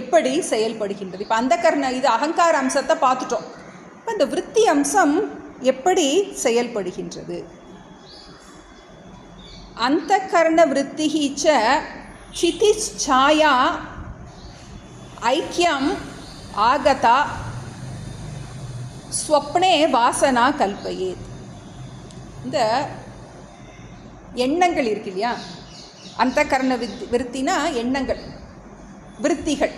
எப்படி செயல்படுகின்றது? இப்போ அந்தகரண இது அகங்கார அம்சத்தை பார்த்துட்டோம். இப்போ இந்த விருத்தி அம்சம் எப்படி செயல்படுகின்றது? அந்தகரண விருத்திஹி ச சிதிச்சாயா ஐக்கியம் ஆகதா ஸ்வப்னே வாசனா கல்பயேத். இந்த எண்ணங்கள் இருக்கு இல்லையா, அந்தகரண விருத்தினா எண்ணங்கள், விருத்திகள்.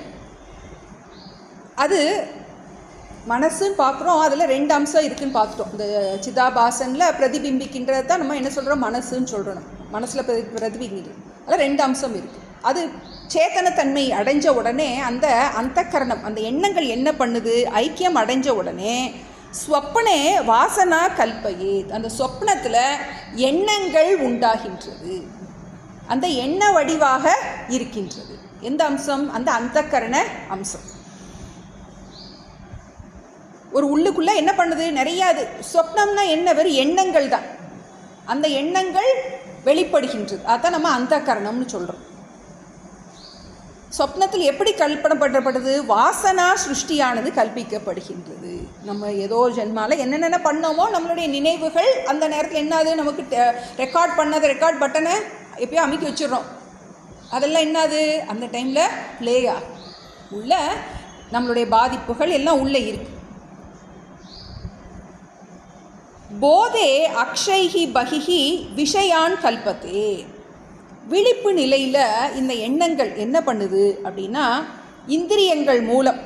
அது மனசுன்னு பார்க்குறோம், அதில் 2 அம்சம் இருக்குதுன்னு பார்த்துட்டோம். இந்த சிதாபாசனில் பிரதிபிம்பிக்கின்றது தான் நம்ம என்ன சொல்கிறோம், மனசுன்னு சொல்கிறோம். மனசில் பிரதிபிங்கிறது அதில் 2 அம்சம் இருக்குது. அது சேத்தனத்தன்மை அடைஞ்ச உடனே அந்த அந்தகரணம், அந்த எண்ணங்கள் என்ன பண்ணுது, ஐக்கியம் அடைஞ்ச உடனே ஸ்வப்னே வாசனா கல்பயே, அந்த சொப்னத்தில் எண்ணங்கள் உண்டாகின்றது. அந்த எண்ண வடிவாக இருக்கின்றது. எந்த அம்சம்? அந்த அந்தகரண அம்சம். ஒரு உள்ளுக்குள்ளே என்ன பண்ணுது, நிறையா. அது சொப்னம்னா என்ன, வெறும் எண்ணங்கள் தான். அந்த எண்ணங்கள் வெளிப்படுகின்றது. அதான் நம்ம அந்தகரணம்னு சொல்கிறோம். சொப்னத்தில் எப்படி கல்பனைப்படப்படுது? வாசனா சிருஷ்டியானது கல்பிக்கப்படுகின்றது. நம்ம ஏதோ ஜென்மாவில் என்னென்ன பண்ணோமோ நம்மளுடைய நினைவுகள் அந்த நேரத்தில் என்னது, நமக்கு ரெக்கார்ட் பண்ணது, ரெக்கார்ட் பட்டனை எப்பயோ அமைக்கி வச்சிடறோம். அதெல்லாம் என்னது, அந்த டைமில் பிளேயா உள்ள நம்மளுடைய பாதிப்புகள் எல்லாம் உள்ளே இருக்கு. போதே அக்ஷைஹி பகிஹி விஷயான் கல்பத்தே. விழிப்பு நிலையில் இந்த எண்ணங்கள் என்ன பண்ணுது அப்படின்னா, இந்திரியங்கள் மூலம்,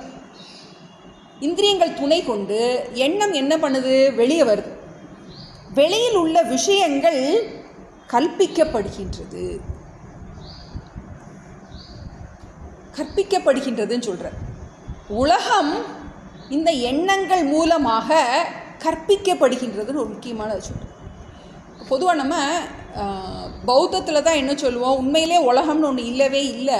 இந்திரியங்கள் துணை கொண்டு எண்ணம் என்ன பண்ணுது, வெளியே வருது. வெளியில் உள்ள விஷயங்கள் கற்பிக்கப்படுகின்றது. கற்பிக்கப்படுகின்றதுன்னு சொல்கிற உலகம் இந்த எண்ணங்கள் மூலமாக கற்பிக்கப்படுகின்றதுன்னு ஒரு முக்கியமான சொல்கிறேன். பொதுவாக நம்ம பௌத்தத்தில் தான் என்ன சொல்லுவோம், உண்மையிலே உலகம்னு ஒன்று இல்லவே இல்லை,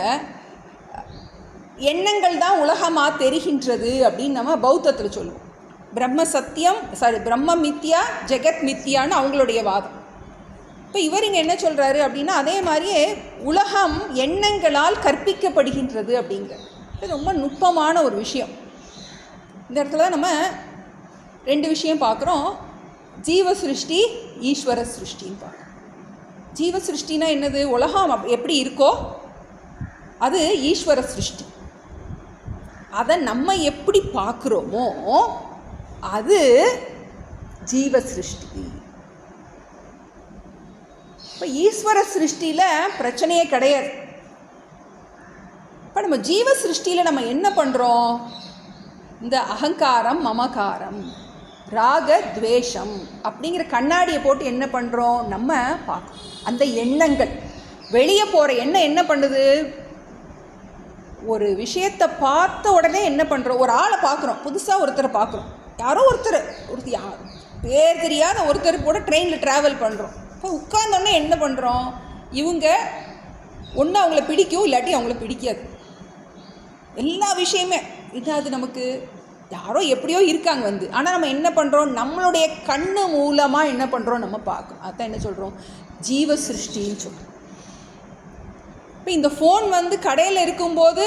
எண்ணங்கள் தான் உலகமாக தெரிகின்றது அப்படின்னு நம்ம பௌத்தத்தில் சொல்லுவோம். பிரம்ம சத்தியம், பிரம்ம மித்யா, ஜெகத் மித்யான்னு அவங்களுடைய வாதம். இப்போ இவர் இங்கே என்ன சொல்கிறாரு அப்படின்னா, அதே மாதிரியே உலகம் எண்ணங்களால் கற்பிக்கப்படுகின்றது அப்படிங்கிற இது ரொம்ப நுட்பமான ஒரு விஷயம். இந்த இடத்துல நம்ம 2 விஷயம் பார்க்குறோம். ஜீவ சிருஷ்டி, ஈஸ்வர சிருஷ்டின்னு பார்க்குறோம். ஜீவ சிருஷ்டினா என்னது, உலகம் எப்படி இருக்கோ அது ஈஸ்வர சிருஷ்டி. அதை நம்ம எப்படி பார்க்குறோமோ அது ஜீவ சிருஷ்டி. இப்போ ஈஸ்வர சிருஷ்டியில் பிரச்சனையே கிடையாது. இப்போ நம்ம ஜீவ சிருஷ்டியில் நம்ம என்ன பண்ணுறோம், இந்த அகங்காரம், மமகாரம், ராக துவேஷம் அப்படிங்கிற கண்ணாடியை போட்டு என்ன பண்ணுறோம், நம்ம பார்க்கணும். அந்த எண்ணங்கள் வெளியே போகிற எண்ணம் என்ன பண்ணுது, ஒரு விஷயத்தை பார்த்த உடனே என்ன பண்ணுறோம், ஒரு ஆளை பார்க்குறோம், புதுசாக ஒருத்தரை பார்க்குறோம், யாரோ ஒருத்தர் யார் பேர் தெரியாத ஒருத்தர் கூட ட்ரெயினில் ட்ராவல் பண்ணுறோம். இப்போ உட்கார்ந்தோடனே என்ன பண்ணுறோம், இவங்க ஒன்று அவங்கள பிடிக்கும், இல்லாட்டி அவங்கள பிடிக்காது. எல்லா விஷயமே இதாவது நமக்கு யாரோ எப்படியோ இருக்காங்க வந்து, ஆனால் நம்ம என்ன பண்ணுறோம், நம்மளுடைய கண்ணு மூலமாக என்ன பண்ணுறோம், நம்ம பார்க்கணும். அதான் என்ன சொல்கிறோம், ஜீவ சிருஷ்டின்னு சொல்கிறோம். இப்போ இந்த ஃபோன் வந்து கடையில் இருக்கும்போது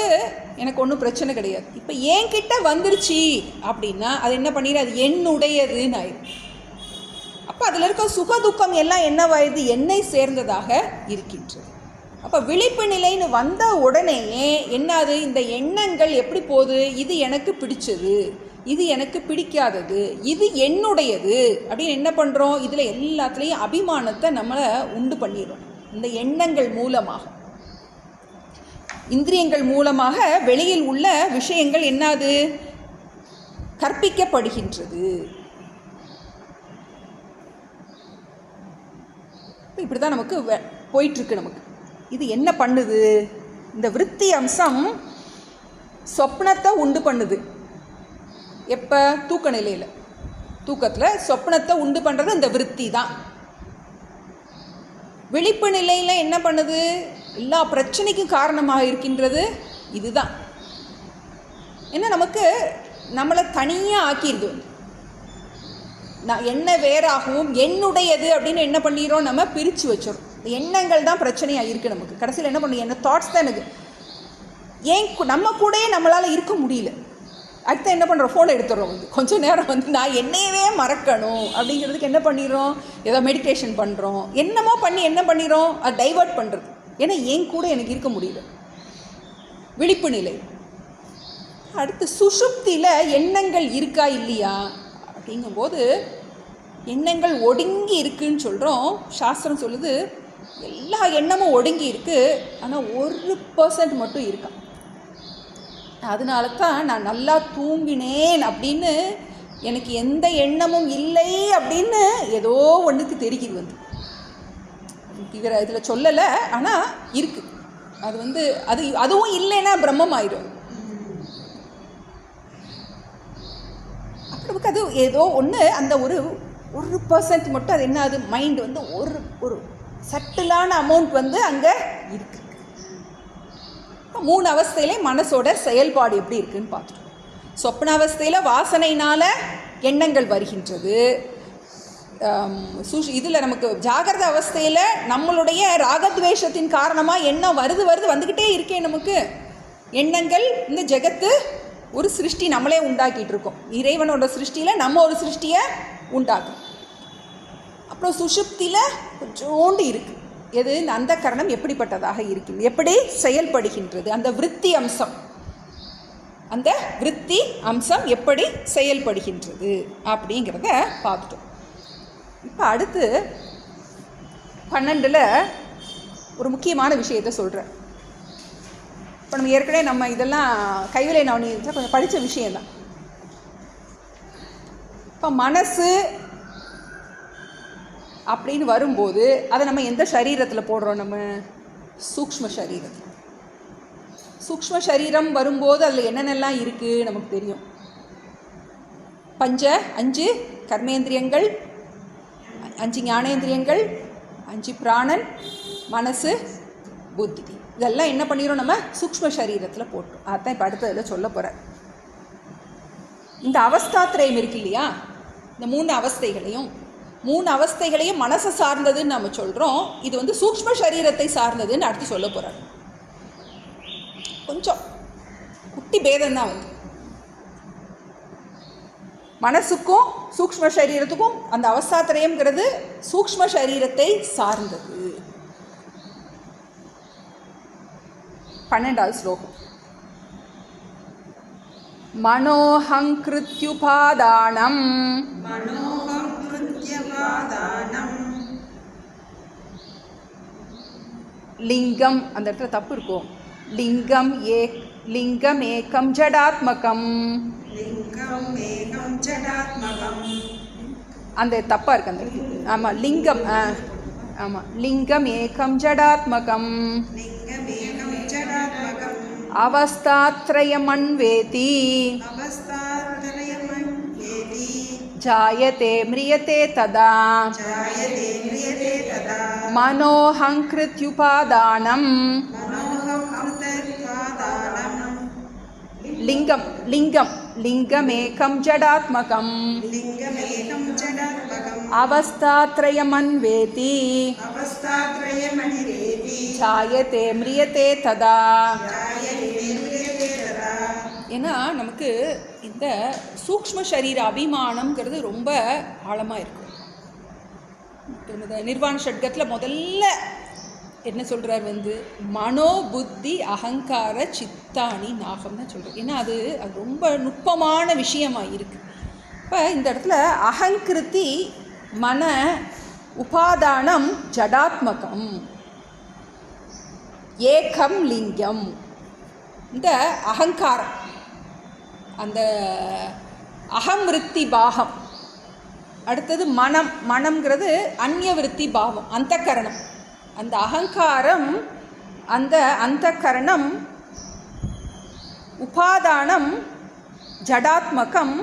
எனக்கு ஒன்றும் பிரச்சனை கிடையாது. இப்போ என்கிட்ட வந்துருச்சு அப்படின்னா அது என்ன பண்ணிடு, அது என்னுடையதுன்னு ஆயிடும். அப்போ அதில் இருக்க சுக துக்கம் எல்லாம் என்னவாயுது, என்னை சேர்ந்ததாக இருக்கின்றது. அப்போ விழிப்பு நிலைன்னு வந்த உடனேயே என்னது, இந்த எண்ணங்கள் எப்படி போகுது, இது எனக்கு பிடிச்சது, இது எனக்கு பிடிக்காதது, இது என்னுடையது அப்படின்னு என்ன பண்ணுறோம், இதில் எல்லாத்துலேயும் அபிமானத்தை நம்மளை உண்டு பண்ணிடுறோம். இந்த எண்ணங்கள் மூலமாக, இந்திரியங்கள் மூலமாக வெளியில் உள்ள விஷயங்கள் என்னது, கற்பிக்கப்படுகின்றது. இப்படி தான் நமக்கு போயிட்டுருக்கு. நமக்கு இது என்ன பண்ணுது, இந்த விருத்தி அம்சம் சொப்னத்தை உண்டு பண்ணுது. எப்போ, தூக்க நிலையில், தூக்கத்தில் சொப்னத்தை உண்டு பண்ணுறது இந்த விருத்தி தான். விழிப்பு நிலையில் என்ன பண்ணுது, எல்லா பிரச்சனைக்கும் காரணமாக இருக்கின்றது இதுதான். ஏன்னா நமக்கு நம்மளை தனியாக ஆக்கிடுது. நான் என்ன வேறாகவும் என்னுடையது அப்படின்னு என்ன பண்ணிடுறோம், நம்ம பிரித்து வச்சிடும். எண்ணங்கள் தான் பிரச்சனையாக இருக்குது நமக்கு. கடைசியில் என்ன பண்ணுது, என்ன தாட்ஸ் தான் எனக்கு ஏன் நம்ம கூடயே நம்மளால் இருக்க முடியல. அடுத்து என்ன பண்ணுறோம், ஃபோனை எடுத்துடுறோம். கொஞ்சம் நேரம் நான் என்னையவே மறக்கணும் அப்படிங்கிறதுக்கு என்ன பண்ணிடுறோம், ஏதோ மெடிடேஷன் பண்ணுறோம், என்னமோ பண்ணி என்ன பண்ணிடுறோம், அது டைவர்ட் பண்ணுறது. ஏன்னா என் கூட எனக்கு இருக்க முடியல. விழிப்பு நிலை. அடுத்து சுஷுப்தியில் எண்ணங்கள் இருக்கா இல்லையா அப்படிங்கும்போது எண்ணங்கள் ஒடுங்கி இருக்குன்னு சொல்கிறோம். சாஸ்திரம் சொல்லுது எல்லா எண்ணமும் ஒடுங்கி இருக்குது, ஆனால் 1% மட்டும் இருக்கான். அதனால தான் நான் நல்லா தூங்கினேன் அப்படின்னு, எனக்கு எந்த எண்ணமும் இல்லை அப்படின்னு ஏதோ ஒன்றுக்கு தெரிகிறது. இதில் சொல்லலை, ஆனால் இருக்குது. அது அதுவும் இல்லைன்னா பிரம்மம் ஆயிடும். அப்புறம் அது ஏதோ ஒன்று, அந்த 1% மட்டும் அது என்ன, அது மைண்டு ஒரு சட்டிலான அமௌண்ட் அங்கே இருக்குது. 3 அவஸ்தையிலே மனசோட செயல்பாடு எப்படி இருக்குன்னு பார்த்துட்டோம். சொப்ன அவஸ்தையில் வாசனையினால் எண்ணங்கள் வருகின்றது. இதில் நமக்கு ஜாகிரத அவஸ்தையில் நம்மளுடைய ராகத்வேஷத்தின் காரணமாக எண்ணம் வருது வந்துக்கிட்டே இருக்கே. நமக்கு எண்ணங்கள், இந்த ஜெகத்து ஒரு சிருஷ்டி நம்மளே உண்டாக்கிட்டு இருக்கோம். இறைவனோட சிருஷ்டியில் நம்ம ஒரு சிருஷ்டியை உண்டாக்கும். அப்புறம் சுஷுப்தியில் கொஞ்சோண்டு இருக்குது. எது, இந்த அந்த கரணம் எப்படிப்பட்டதாக இருக்குது, எப்படி செயல்படுகின்றது, அந்த விருத்தி அம்சம், அந்த விருத்தி அம்சம் எப்படி செயல்படுகின்றது அப்படிங்கிறத பார்த்துட்டோம். இப்போ அடுத்து 12ல் ஒரு முக்கியமான விஷயத்தை சொல்கிறேன். இப்போ நம்ம ஏற்கனவே இதெல்லாம் கைவிலை நவநீதத்தில் கொஞ்சம் படித்த விஷயந்தான். இப்போ மனசு அப்படின்னு வரும்போது அதை நம்ம எந்த சரீரத்தில் போடுறோம், நம்ம சூக்ஷ்ம சரீரத்தில். சூக்ஷ்ம சரீரம் வரும்போது அதில் என்னென்னலாம் இருக்குது நமக்கு தெரியும். 5 கர்மேந்திரியங்கள், 5 ஞானேந்திரியங்கள், 5 பிராணன், மனசு, புத்தி. இதெல்லாம் என்ன பண்ணிடுறோம், நம்ம சூக்ஷ்ம சரீரத்தில் போட்டோம். அதான் இப்போ அடுத்ததில் சொல்ல போகிறேன். இந்த அவஸ்தாத்திரயம் இருக்கு இல்லையா, இந்த 3 அவஸ்தைகளையும் மனசை சார்ந்ததுன்னு நம்ம சொல்கிறோம். இது சூக்ஷ்ம சரீரத்தை சார்ந்ததுன்னு அடுத்து சொல்ல போகிறார். கொஞ்சம் குட்டி பேதம்தான். மனசுக்கும் சூக்ஷ்ம சரீரத்துக்கும் அந்த அவஸ்தாத்திரயம்ங்கிறது சூக்ஷ்ம சரீரத்தை சார்ந்தது. 12வது ஸ்லோகம். மனோஹங்கிருத்யுபாதானம் லிங்கம், அந்த இடத்துல தப்பு இருக்கும், லிங்கம் ஏகம் ஜடாத்மகம், அந்த தப்பா இருக்கு அந்த இடத்துல. ஆமாம், லிங்கம், ஆமாம், லிங்கம் ஏகம் ஜடாத்மகம் அவஸ்தாத்ரயமன்வேதி ஜாயதே மிரியதே ததா மனோஹங்கிருத்யுபாதானம். லிங்கமேகம் ஜடாத்மகம் அவஸ்தாத்ரயமன்வேதி ஜாயதே மிரியதே ததா. ஏன்னா நமக்கு இந்த சூக்ஷ்ம சரீர அபிமானம்ங்கிறது ரொம்ப ஆழமாக இருக்கும். நிர்வாண ஷட்கத்தில் முதல்ல என்ன சொல்கிறார் வந்து மனோ புத்தி அகங்கார சித்தானி நாகம்னு சொல்கிறார். ஏன்னா அது ரொம்ப நுட்பமான விஷயமாக இருக்குது. இப்போ இந்த இடத்துல அகங்கிருத்தி மன உபாதானம் ஜடாத்மகம் ஏகம் லிங்கம். இந்த அகங்காரம் அந்த அகம்விருத்தி பாகம், அடுத்தது மனம், மனம்ங்கிறது அந்நியவிருத்தி பாவம் அந்தக்கரணம். அந்த அகங்காரம் அந்த அந்தக்கரணம் உபாதானம் ஜடாத்மகம்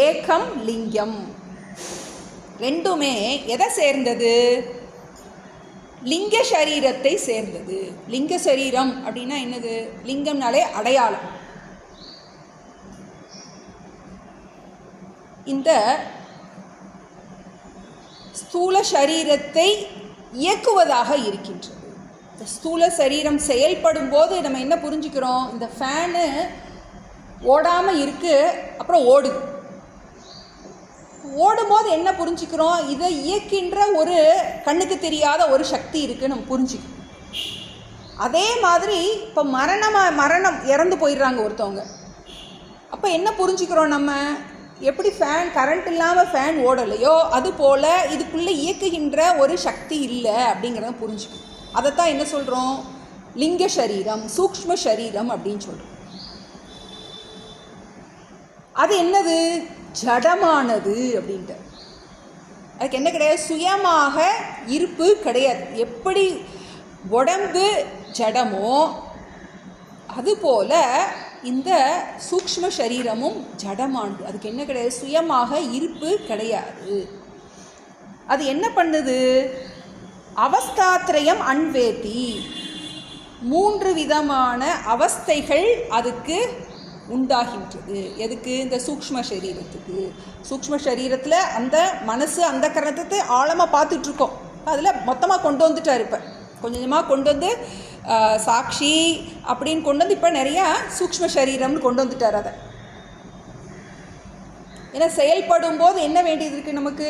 ஏகம் லிங்கம். ரெண்டுமே எதை சேர்ந்தது? லிங்க சரீரத்தை சேர்ந்தது. லிங்க சரீரம் அப்படின்னா என்னது? லிங்கம்னாலே அடையாளம். இந்த ஸ்தூல சரீரத்தை இயக்குவதாக இருக்கின்றது. இந்த ஸ்தூல சரீரம் செயல்படும் போது நம்ம என்ன புரிஞ்சுக்கிறோம்? இந்த ஃபேனு ஓடாமல் இருக்குது, அப்புறம் ஓடுது. ஓடும்போது என்ன புரிஞ்சுக்கிறோம்? இதை இயக்கின்ற ஒரு கண்ணுக்கு தெரியாத ஒரு சக்தி இருக்குது நம்ம புரிஞ்சுக்கிறோம். அதே மாதிரி இப்போ மரணம் இறந்து போயிடுறாங்க ஒருத்தவங்க. அப்போ என்ன புரிஞ்சுக்கிறோம் நம்ம? எப்படி ஃபேன் கரண்ட் இல்லாமல் ஃபேன் ஓடலையோ அதுபோல் இதுக்குள்ளே இயக்குகின்ற ஒரு சக்தி இல்லை அப்படிங்கிறத புரிஞ்சுக்கணும். அதைத்தான் என்ன சொல்கிறோம்? லிங்க சரீரம், சூக்ஷ்ம சரீரம் அப்படின்னு சொல்கிறோம். அது என்னது? ஜடமானது அப்படின்ட்டு. அதுக்கு என்ன கிடையாது? சுயமாக இருப்பு கிடையாது. எப்படி உடம்பு ஜடமோ அதுபோல் இந்த சூக்ஷ்ம சரீரமும் ஜடமானது. அதுக்கு என்ன கிடையாது? சுயமாக இருப்பு கிடையாது. அது என்ன பண்ணுது? அவஸ்தாத்ரயம் அன்வேதி, 3 விதமான அவஸ்தைகள் அதுக்கு உண்டாகின்றது. எதுக்கு? இந்த சூக்ஷ்ம சரீரத்துக்கு. சூக்ஷ்ம சரீரத்தில் அந்த மனசு அந்த கரணத்தை ஆழமாக பார்த்துட்ருக்கோம். அதில் மொத்தமாக கொண்டு வந்துட்டார். இப்போ கொஞ்சம் கொஞ்சமாக கொண்டு வந்து சாட்சி அப்படின்னு கொண்டு வந்து இப்போ நிறையா சூக்ஷ்ம சரீரம்னு கொண்டு வந்துட்டார். அதை ஏன்னா செயல்படும் போது என்ன வேண்டியது இருக்குது நமக்கு?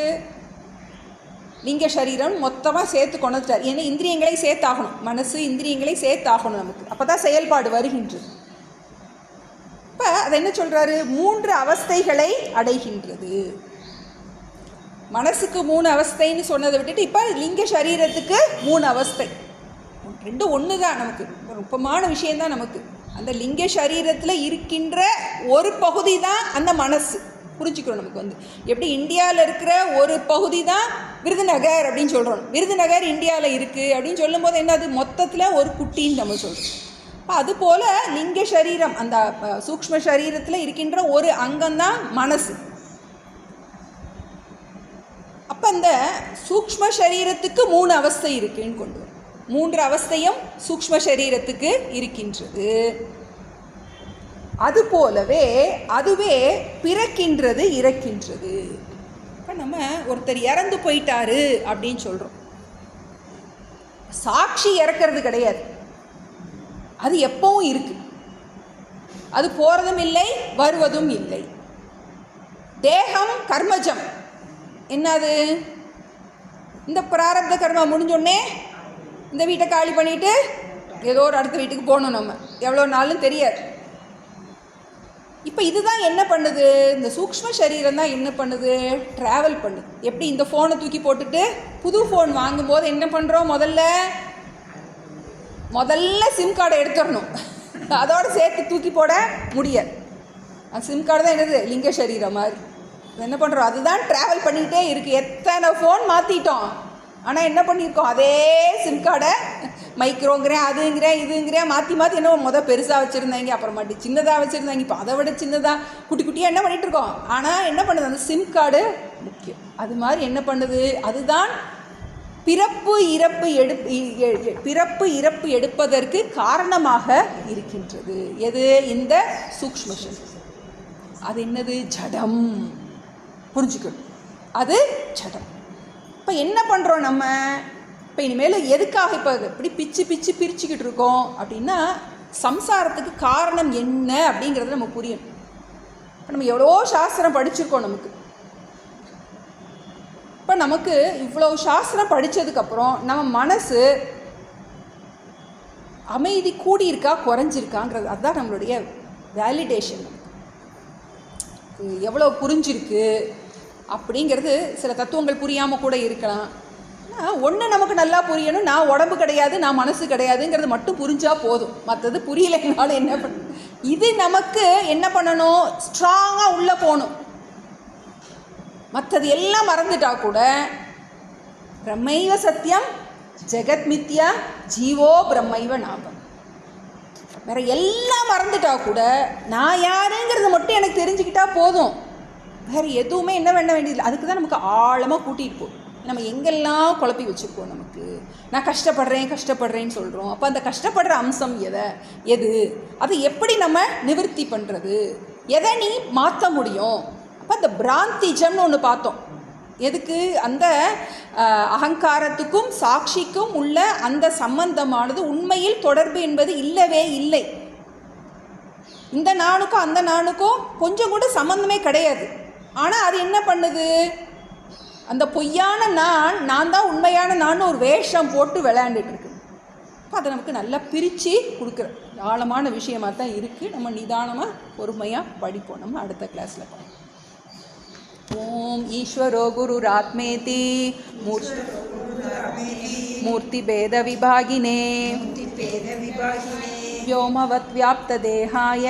லிங்க சரீரம் மொத்தமாக சேர்த்து கொண்டு வந்துட்டார். ஏன்னா இந்திரியங்களை சேர்த்தாகணும், மனசு இந்திரியங்களை சேர்த்தாகணும் நமக்கு, அப்போ தான் செயல்பாடு வருகின்றது. இப்போ அதை என்ன சொல்கிறாரு? 3 அவஸ்தைகளை அடைகின்றது. மனசுக்கு 3 அவஸ்தைன்னு சொன்னதை விட்டுட்டு இப்போ லிங்க சரீரத்துக்கு 3 அவஸ்தை. ரெண்டும் ஒன்று தான். நமக்கு ஒரு நுட்பமான விஷயந்தான். நமக்கு அந்த லிங்க சரீரத்தில் இருக்கின்ற ஒரு பகுதி தான் அந்த மனசு. புரிஞ்சுக்கிறோம். நமக்கு வந்து எப்படி இந்தியாவில் இருக்கிற ஒரு பகுதி தான் விருதுநகர் அப்படின்னு சொல்கிறோம். விருதுநகர் இந்தியாவில் இருக்குது அப்படின்னு சொல்லும்போது என்ன? அது மொத்தத்தில் ஒரு குட்டின்னு நம்ம சொல்கிறோம். இப்போ அதுபோல் லிங்க சரீரம் அந்த சூக்ஷ்ம சரீரத்தில் இருக்கின்ற ஒரு அங்கம்தான் மனசு. அப்போ அந்த சூக்ஷ்ம சரீரத்துக்கு 3 அவஸ்தை இருக்குன்னு கொண்டு வரும். 3 அவஸ்தையும் சூக்ஷ்ம சரீரத்துக்கு இருக்கின்றது. அதுபோலவே அதுவே பிறக்கின்றது, இறக்கின்றது. இப்போ நம்ம ஒருத்தர் இறந்து போயிட்டாரு அப்படின்னு சொல்கிறோம். சாட்சி இறக்கிறது கிடையாது, அது எப்பவும் இருக்கு. அது போகிறதும் இல்லை, வருவதும் இல்லை. தேகம் கர்மஜம். என்னது? இந்த பிராரப்த கர்மா முடிஞ்சோடனே இந்த வீட்டை காலி பண்ணிவிட்டு ஏதோ ஒரு அடுத்த வீட்டுக்கு போகணும். நம்ம எவ்வளோ நாளும் தெரியாது. இப்போ இதுதான் என்ன பண்ணுது? இந்த சூக்ஷ்ம சரீரம் தான் என்ன பண்ணுது? ட்ராவல் பண்ணுது. எப்படி? இந்த ஃபோனை தூக்கி போட்டுட்டு புது ஃபோன் வாங்கும்போது என்ன பண்ணுறோம்? முதல்ல சிம் கார்டை எடுத்துடணும். அதோடு சேர்த்து தூக்கி போட முடியாது. அந்த சிம் கார்டு தான் என்னது? லிங்க சரீரம் மாதிரி. என்ன பண்ணுறோம்? அதுதான் ட்ராவல் பண்ணிக்கிட்டே இருக்குது. எத்தனை ஃபோன் மாற்றிட்டோம், ஆனால் என்ன பண்ணியிருக்கோம்? அதே சிம் கார்டை மைக்ரோங்கிறேன், அதுங்கிறேன், இதுங்கிறேன், மாற்றி என்ன பெருசாக வச்சுருந்தாங்க, அப்புறமாட்டி சின்னதாக வச்சுருந்தாங்க, இப்போ அதை விட சின்னதாக குட்டி குட்டியாக என்ன பண்ணிகிட்ருக்கோம். ஆனால் என்ன பண்ணுது? அந்த சிம் கார்டு முக்கியம். அது மாதிரி என்ன பண்ணுது? அதுதான் பிறப்பு இறப்பு எடுப்பதற்கு காரணமாக இருக்கின்றது. எது? இந்த சூக்ஷ்ம சரீரம். அது என்னது? ஜடம். புரிஞ்சுக்கணும், அது ஜடம். இப்போ என்ன பண்ணுறோம் நம்ம? இப்போ இனிமேல் எதுக்காக இப்போ இப்படி பிரிச்சுக்கிட்டு இருக்கோம் அப்படின்னா, சம்சாரத்துக்கு காரணம் என்ன அப்படிங்கிறது நம்ம புரியணும். இப்போ நம்ம எவ்வளோ சாஸ்திரம் படிச்சிருக்கோம். இப்போ நமக்கு இவ்வளோ சாஸ்திரம் படித்ததுக்கப்புறம் நம்ம மனசு அமைதி கூடியிருக்கா குறைஞ்சிருக்காங்கிறது, அதுதான் நம்மளுடைய வேலிடேஷன். எவ்வளோ புரிஞ்சிருக்கு அப்படிங்கிறது சில தத்துவங்கள் புரியாமல் கூட இருக்கலாம். ஒன்று நமக்கு நல்லா புரியணும், நான் உடம்பு கிடையாது, நான் மனசு கிடையாதுங்கிறது மட்டும் புரிஞ்சால் போதும். மற்றது புரியலைனாலும் என்ன பண்ணணும், இது நமக்கு என்ன பண்ணணும், ஸ்ட்ராங்காக உள்ளே போகணும். மற்றது எல்லாம் மறந்துட்டா கூட பிரம்மைவ சத்தியம் ஜெகத் மித்யா ஜீவோ பிரம்மைவ நாகம், வேறு எல்லாம் மறந்துட்டா கூட நான் யாருங்கிறது மட்டும் எனக்கு தெரிஞ்சுக்கிட்டா போதும். வேறு எதுவுமே என்ன பண்ண வேண்டியதில்லை. அதுக்கு தான் நமக்கு ஆழமாக கூட்டிகிட்டு போகும். நம்ம எங்கெல்லாம் குழப்பி வச்சுருக்கோம், நமக்கு நான் கஷ்டப்படுறேன்னு சொல்கிறோம். அப்போ அந்த கஷ்டப்படுற அம்சம் எது, அதை எப்படி நம்ம நிவர்த்தி பண்ணுறது, எதை நீ மாற்ற முடியும். அப்போ அந்த பிராந்திஜம்னு ஒன்று பார்த்தோம். எதுக்கு, அந்த அகங்காரத்துக்கும் சாட்சிக்கும் உள்ள அந்த சம்பந்தமானது உண்மையில் தொடர்பு என்பது இல்லவே இல்லை. இந்த நானுக்கும் அந்த நானுக்கும் கொஞ்சம் கூட சம்பந்தமே கிடையாது. ஆனால் அது என்ன பண்ணுது, அந்த பொய்யான நான் தான் உண்மையான நான் ஒரு வேஷம் போட்டு விளையாண்டுட்டு இருக்கு. அப்போ அதை நமக்கு நல்லா பிரித்து கொடுக்குற ஆழமான விஷயமாக தான் இருக்குது. நம்ம நிதானமாக பொறுமையாக படிப்போம். நம்ம அடுத்த கிளாஸில் பார்ப்போம். ஓம் ஈஸ்வரோ குருராத்மேதி மூர்த்திபேத விபாகினே व्योमवत् व्याप्तदेहाय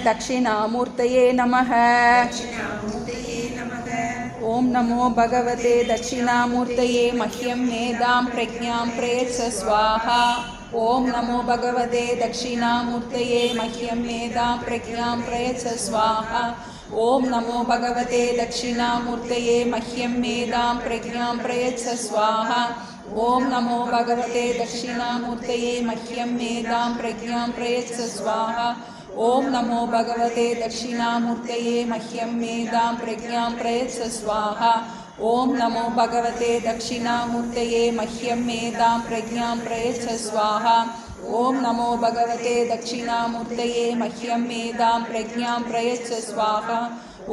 दक्षिणामूर्तये नमः। ओम नमो भगवते दक्षिणामूर्तये मह्यं मेधां प्रज्ञां प्रयच्छ स्वाहा। ओम नमो भगवते दक्षिणामूर्तये मह्यं मेधां प्रज्ञां प्रयच्छ स्वाहा। ओम नमो भगवते दक्षिणामूर्तये मह्यं मेधां प्रज्ञां प्रयच्छ स्वाहा। ओम नमो भगवते दक्षिणामूर्तये मह्यं मेधां प्रज्ञां प्रयच्छ स्वाहा। ओम नमो भगवते दक्षिणामूर्तये मह्यं मेधां प्रज्ञां प्रयच्छ स्वाहा। ओम नमो भगवते दक्षिणामूर्तये मह्यं मेधां प्रज्ञां प्रयच्छ स्वाहा। ओम नमो भगवते दक्षिणामूर्तये मह्यं मेधां प्रज्ञां प्रयच्छ स्वाहा।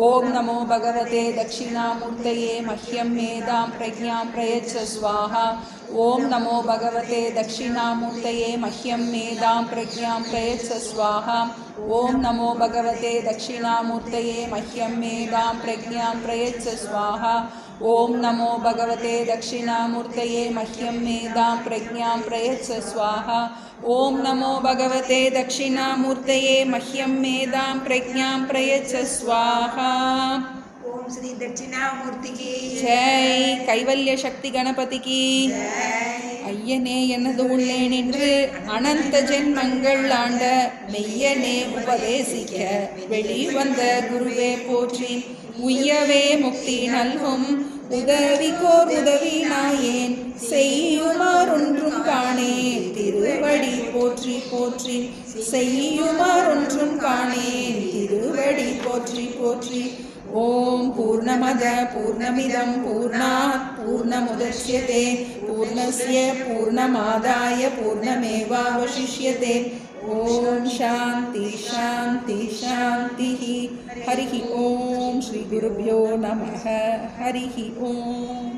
ओम नमो भगवते दक्षिणामूर्तये मह्यं मेधां प्रज्ञां प्रयच्छ स्वाहा। ओम नमो भगवते दक्षिणामूर्तये मह्यं मेधां प्रज्ञां प्रयच्छ स्वाहा। ओम नमो भगवते दक्षिणामूर्तये मह्यं मेधां प्रज्ञां प्रयच्छ स्वाहा। ओम नमो भगवते दक्षिणामूर्तये मह्यं मेधां प्रज्ञां प्रयच्छ स्वाहा। ओम नमो भगवते दक्षिणामूर्तये मह्यं मेधां प्रज्ञां प्रयच्छ स्वाहा। ओम श्री दक्षिणामूर्ति की जय। கைவல்ய சக்தி கணபதி की ஐயனே எனது உள்ளே நின்று அனந்த ஜென்மங்கள் ஆண்ட மெய்யனே உபதேசிக்க வெளிவந்த குருவே போற்றி. உய்யவே முக்தி நல்கும் உதவிக்கோர் உதவி நாயேன் செய்யுமாறொன்றும் காணேன் திருவடி போற்றி போற்றி. செய்யுமாறொன்றும் காணேன் திருவடி போற்றி போற்றி. ஓம் பூர்ணமத பூர்ணமிதம் பூர்ணாத் பூர்ணமுதச்யதே பூர்ணஸ்ய பூர்ணமாதாய பூர்ணமேவாவசிஷ்யதே. ஓம் சாந்தி சாந்தி சாந்தி. ஹரி ஓம் ஸ்ரீ குருப்யோ நமः. ஹரி ஓம்.